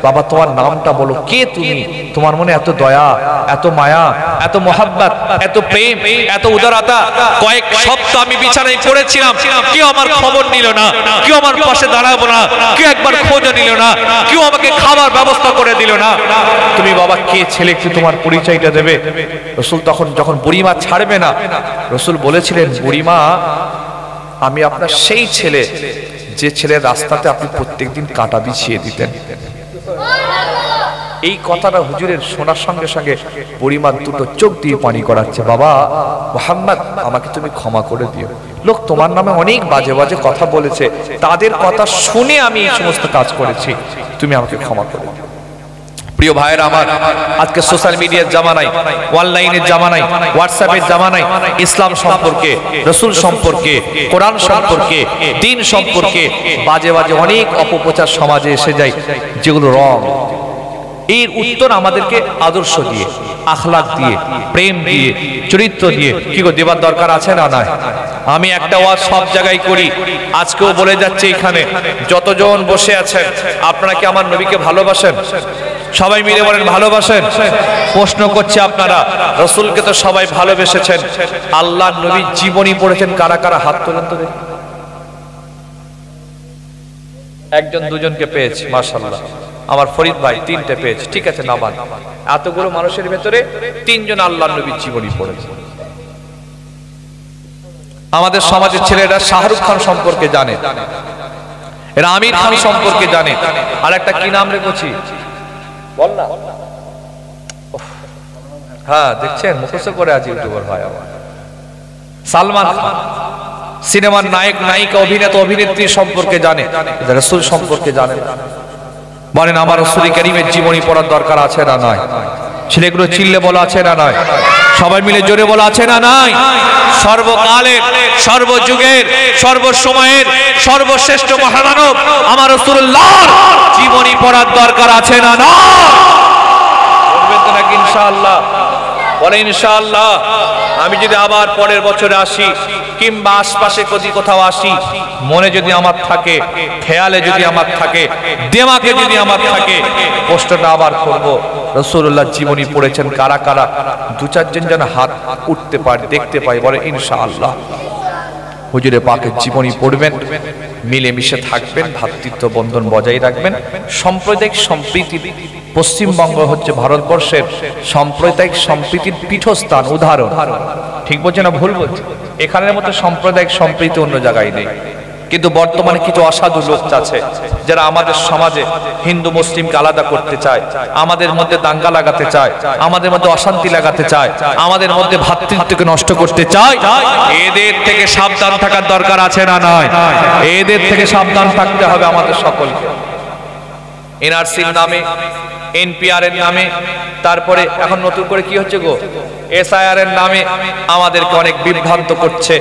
বাবা তোমার নামটা বলো, কে তুমি? তোমার মনে এত দয়া, এত মায়া, এত মহাব্বত, এত প্রেম, এত উদারতা। কয়েক সপ্তাহ আমি বিছানায় পড়েছিলাম, কেউ আমার খবর নিল না, কেউ আমার পাশে দাঁড়াবো না, কেউ একবার খোঁজ নিল না, কেউ আমাকে খাবার ব্যবস্থা করে দিল না। তুমি বাবা কে ছেলে, একটু তোমার পরিচয়টা দেবে? রাসূল তখন যখন বুড়িমা ছাড়বে না, রাসূল বলেছিলেন, বুড়িমা আমি আপনার সেই ছেলে যে ছেলের রাস্তাতে আপনি প্রত্যেকদিন কাঁটা বিছিয়ে দিতেন। এই কথাটা হুজুরের শোনার সঙ্গে সঙ্গে বুড়িমার দুটো চোখ দিয়ে পানি করাচ্ছে, বাবা মুহাম্মদ আমাকে তুমি ক্ষমা করে দিও। লোক তোমার নামে অনেক বাজে বাজে কথা বলেছে, তাদের কথা শুনে আমি এই সমস্ত কাজ করেছি, তুমি আমাকে ক্ষমা করে দিও। প্রিয় ভাইয়েরা আমার, আজকে সোশ্যাল মিডিয়ার জামানায়, অনলাইনের জামানায়, হোয়াটসঅ্যাপের জামানায় ইসলাম সম্পর্কে, রাসূল সম্পর্কে, কোরআন সম্পর্কে, দ্বীন সম্পর্কে বাজে বাজে অনেক অপপ্রচার সমাজে এসে যায়, যেগুলো রং। এর উত্তর আমাদেরকে আদর্শ দিয়ে, আখলাক দিয়ে, প্রেম দিয়ে, চরিত্র দিয়ে কি করে দেবার দরকার আছে না? নয়। আমি একটা ওয়াজ সব জায়গায় করি, আজকেও বলে যাচ্ছে, এখানে যতজন বসে আছেন আপনারা কি আমার নবীকে ভালোবাসেন? সবাই মিলে বলেন ভালোবাসেন। প্রশ্ন করছে আপনারা, রাসূলকে তো সবাই ভালোবেসেছেন, আল্লাহর নবী জীবনী পড়েছেন কারা কারা? হাত তোলেন তো দেখি। একজন দুজনকে পেয়েছি, মাশাআল্লাহ। আমার ফরিদ ভাই তিনটে পেয়েছে, ঠিক আছে নামান। এতগুলো মানুষের ভেতরে তিনজন আল্লাহর নবীর জীবনী পড়েছে। আমাদের সমাজের ছেলেরা শাহরুখ খান সম্পর্কে জানে, এরা আমির খান সম্পর্কে জানে, আর একটা কি নাম রেখেছি বল না? হ্যাঁ দেখছেন, মুখস্থ করে আজ ইউটিউবার ভাই আমার। সালমান খান সিনেমার নায়ক নায়িকা অভিনেতা অভিনেত্রী সম্পর্কে জানে, রাসূল সম্পর্কে জানে। বলেন আমার রাসূল কারীমের জীবনী পড়ার দরকার আছে না নয়? ছেলেগুলো চিল্লে বলা আছে না নয়? সবাই মিলে জোরে বলা আছে না নয়? সর্বকালের, সর্বযুগের, সর্বসময়ের সর্বশ্রেষ্ঠ মহামানব আমার রাসূলুল্লাহর জীবনী পড়ার দরকার আছে না নয়? বলবেন তো নাকি ইনশাআল্লাহ? বলে ইনশাআল্লাহ। আমি যদি আবার পরের বছরে আসি কিংবা আশপাশে কোথাও আসি, মনে যদি আমার থাকে, খেয়ালে যদি আমার থাকে, দিমাগে যদি আমার থাকে, প্রশ্নটা আবার করব, রাসূলুল্লাহ জীবনী পড়েছেন কারা কারা? দু চারজন যেন হাত উঠতে পারে, দেখতে পাই, বলে ইনশাআল্লাহ। হুজুরে পাকের জীবনী পড়বেন, মিলেমিশে থাকবেন, ভ্রাতৃত্ব বন্ধন বজায় রাখবেন। সাম্প্রদায়িক সম্প্রীতি, পশ্চিমবঙ্গ হচ্ছে ভারতবর্ষের সাম্প্রদায়িক সম্প্রীতির পীঠস্থান, উদাহরণ। ঠিক বলছে না ভুল বলছে? এখানের মতো সাম্প্রদায়িক সম্প্রীতি অন্য জায়গায় নেই। কিন্তু বর্তমানে কিছু অসাধু লোক আছে যারা আমাদের সমাজে হিন্দু মুসলিমকে আলাদা করতে চায়, আমাদের মধ্যে দাঙ্গা লাগাতে চায়, আমাদের মধ্যে অশান্তি লাগাতে চায়, আমাদের মধ্যে ভ্রাতৃত্বকে নষ্ট করতে চায়। এদের থেকে সাবধান থাকার দরকার আছে না নয়? এদের থেকে সাবধান থাকতে হবে আমাদের সকলকে। এনআরসির নামে, এনপিআর এর নামে, তারপরে এখন নতুন করে কি হচ্ছে গো, এসআইআর এর নামে আমাদেরকে অনেক বিভ্রান্ত করছে,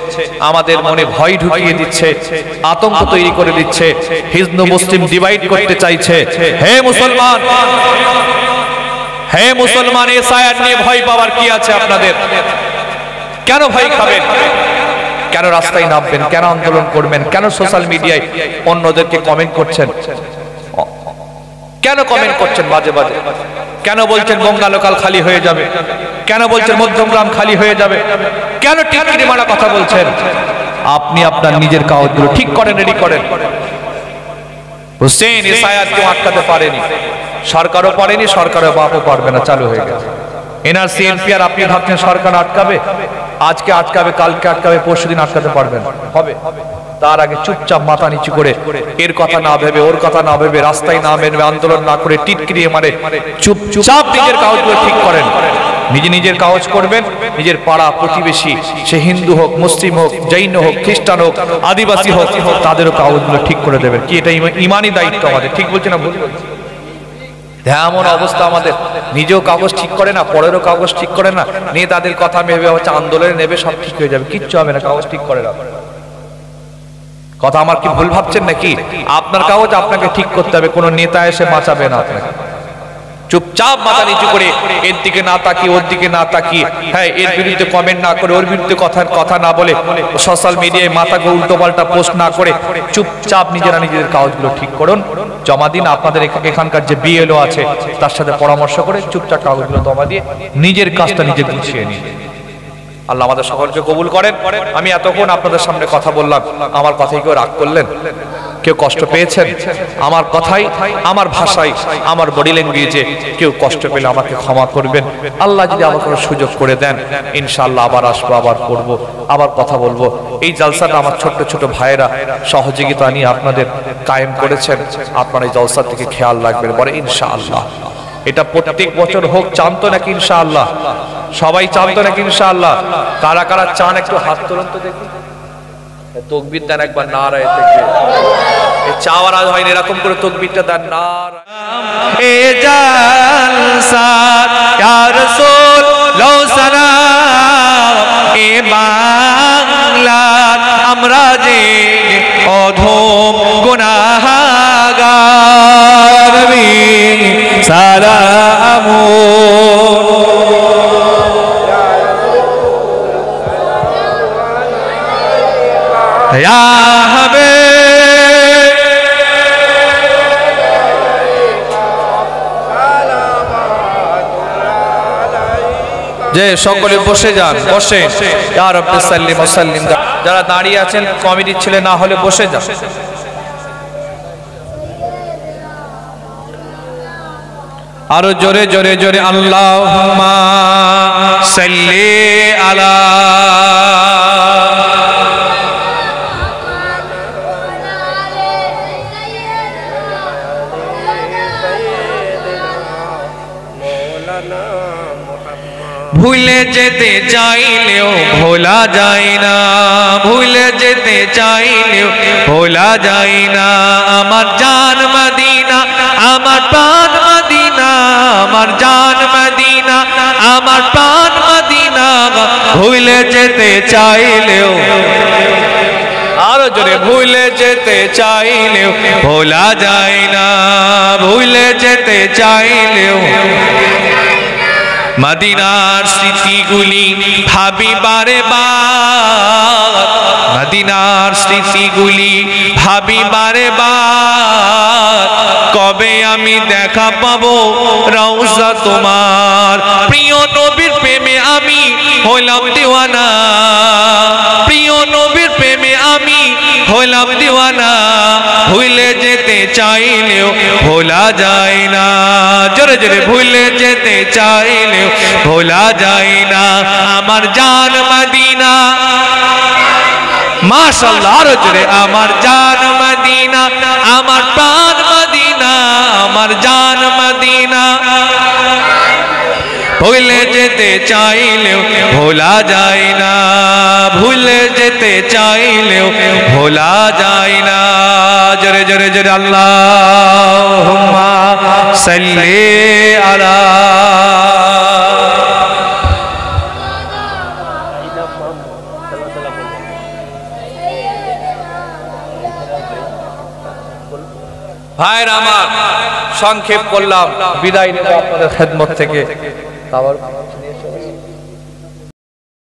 আমাদের মনে ভয় ঢুকিয়ে দিচ্ছে, আতঙ্ক তৈরি করে দিচ্ছে, হিন্দু মুসলিম ডিভাইড করতে চাইছে। হে মুসলমান, হে মুসলমান, এসআইআর নিয়ে ভয় পাওয়ার কি আছে আপনাদের? কেন ভয় খাবেন? কেন রাস্তায় নামবেন? কেন আন্দোলন করবেন? কেন সোশ্যাল মিডিয়ায় অন্যদেরকে কমেন্ট করছেন? কেন কমেন্ট করছেন বাজে বাজে? কেন বলছেন গঙ্গা লোকাল খালি হয়ে যাবে? কেন বলছেন মধ্যমগ্রাম খালি হয়ে যাবে? কেন টিটকিরি মারা কথা বলছেন? আপনি আপনার নিজের কাগজগুলো ঠিক করেন, রেডি করেন। হোসেন এসআইআর কেউ আটকাতে পারেনি, সরকারও পারেনি, সরকারের বাপও পারবে না, চালু হয়ে গেছে। এনআরসি এনপিআর আপনি ভাবছেন সরকার আটকাবে? আজকে আটকাবে, কালকে আটকাবে, পরশুদিন আটকাতে পারবেন? হবে? তার আগে চুপচাপ মাথা নিচু করে এর কথা না ভেবে, ওর কথা না ভেবে, রাস্তায় না বেরোবে, আন্দোলন না করে, টিটকিরিয়ে মারে চুপচাপ নিজের কাগজগুলো ঠিক করেন। নিজের কাগজ করবেন, নিজের পাড়া প্রতিবেশী, সে হিন্দু হোক, মুসলিম হোক, জৈন হোক, খ্রিস্টান হোক, আদিবাসী হোক, তাদেরও কাগজগুলো ঠিক করে দেবেন। কি এটা ইমানি দায়িত্ব আমাদের? ঠিক বলছি না ভুল বলছি? এমন অবস্থা আমাদের, নিজেও কাগজ ঠিক করে না, পরেরও কাগজ ঠিক করে না, নিয়ে তাদের কথা ভেবে হচ্ছে আন্দোলনে নেবে, সব ঠিক হয়ে যাবে। কিচ্ছু হবে না, কাগজ ঠিক করে না। কথা আমার কি ভুল ভাবছেন নাকি? আপনার কাগজ আপনাকে ঠিক করতে হবে, কোনো নেতা এসে বাঁচাবে না আপনাকে। চুপচাপ মাথা নিচু করে, এর দিকে না তাকিয়ে, ওর দিকে না তাকিয়ে, হ্যাঁ, এর বিরুদ্ধে কমেন্ট না করে, ওর বিরুদ্ধে কথা না বলে, সোশ্যাল মিডিয়ায় মাথাকে উল্টো পাল্টা পোস্ট না করে, চুপচাপ নিজেরা নিজেদের কাগজগুলো ঠিক করুন, জমা দিন। আপনাদের এখানকার যে বিএলও আছে তার সাথে পরামর্শ করে চুপচাপ কাগজগুলো জমা দিয়ে নিজের কাজটা নিজে গুছিয়ে নিন। আল্লাহ আমাদের সকলকে কবুল করেন। আমি এতক্ষণ আপনাদের সামনে কথা বললাম, আমার কথাই কেউ রাগ করলেন? কেউ কষ্ট পেয়েছেন? আমার কথাই, আমার ভাষায়, আমার বডি ল্যাঙ্গুয়েজে কেউ কষ্ট পেলে আমাকে ক্ষমা করবেন। আল্লাহ যদি আমাকে সুযোগ করে দেন, ইনশাআল্লাহ আবার আসবো, আবার করবো, আবার কথা বলবো। এই জালসাটা আমার ছোট্ট ছোট ভাইয়েরা সহযোগিতা নিয়ে আপনাদের কায়েম করেছেন। আপনারা এই জলসার থেকে খেয়াল রাখবেন বলে ইনশাআল্লাহ। এটা প্রত্যেক বছর হোক, চান তো নাকি ইনশাআল্লাহ? সবাই চান তো নাকি ইনশাআল্লাহ? কারা কারা চান একটু হাত তুলুন তো দেখি। তকবীর দেন একবার, নারায়ে তাকবীর। এই চাওয়ার আজ হয়নি, এরকম করে তকবীরটা দেন, নারায়ে। এ জালসা ইয়া রাসূল লাউ সালাম, এ বাংলা আমরা যে অধম গুনাহগার, সালামু ইয়া হাবিব। যে সকলে বসে যান, বসে। ইয়া রাব্বি সাল্লিম ওয়া সাল্লিম। যারা দাঁড়িয়ে আছেন কমিটির ছেলে না হলে বসে যান। আরো জোরে জোরে জোরে আল্লাহুম্মা সাল্লি আলা। ভুলে যেতে চাইলেও ভোলা যায় না, ভুলে যেতে চাইলেও ভোলা যায় না। আমার জান মদিনা, আমার প্রাণ মদিনা, আমার জান মদিনা, আমার প্রাণ মদিনা। ভুলে যেতে চাইলেও, আরো জোরে, ভুলে যেতে চাইলেও ভোলা যায় না, ভুলে যেতে চাইলেও। মদিনার স্মৃতিগুলি ভাবি বারে বার, মদিনার স্মৃতিগুলি ভাবি বারে বার। কবে আমি দেখা পাবো রওজা তোমার, প্রিয় নবীর প্রেমে আমি হলাম দিওয়ানা, প্রিয় নবীর প্রেমে আমি হলাম দিওয়ানা। ভুলে যেতে চাইলেও ভোলা যায় না, জোরে জোরে, ভুলে যেতে চাইলেও ভোলা যায় না। আমার জান মদিনা, মাশাআল্লাহ, আরো জোরে, আমার জান চাইলেও ভোলা যায় না, ভুলে যেতে চাইলেও ভোলা যায় না। জোরে জোরে জোরে আল্লাহুম্মা সাল্লি আলা। ভাইরা আমার, সংক্ষেপ করলাম, বিদায় নেব আপনাদের খেদমত থেকে।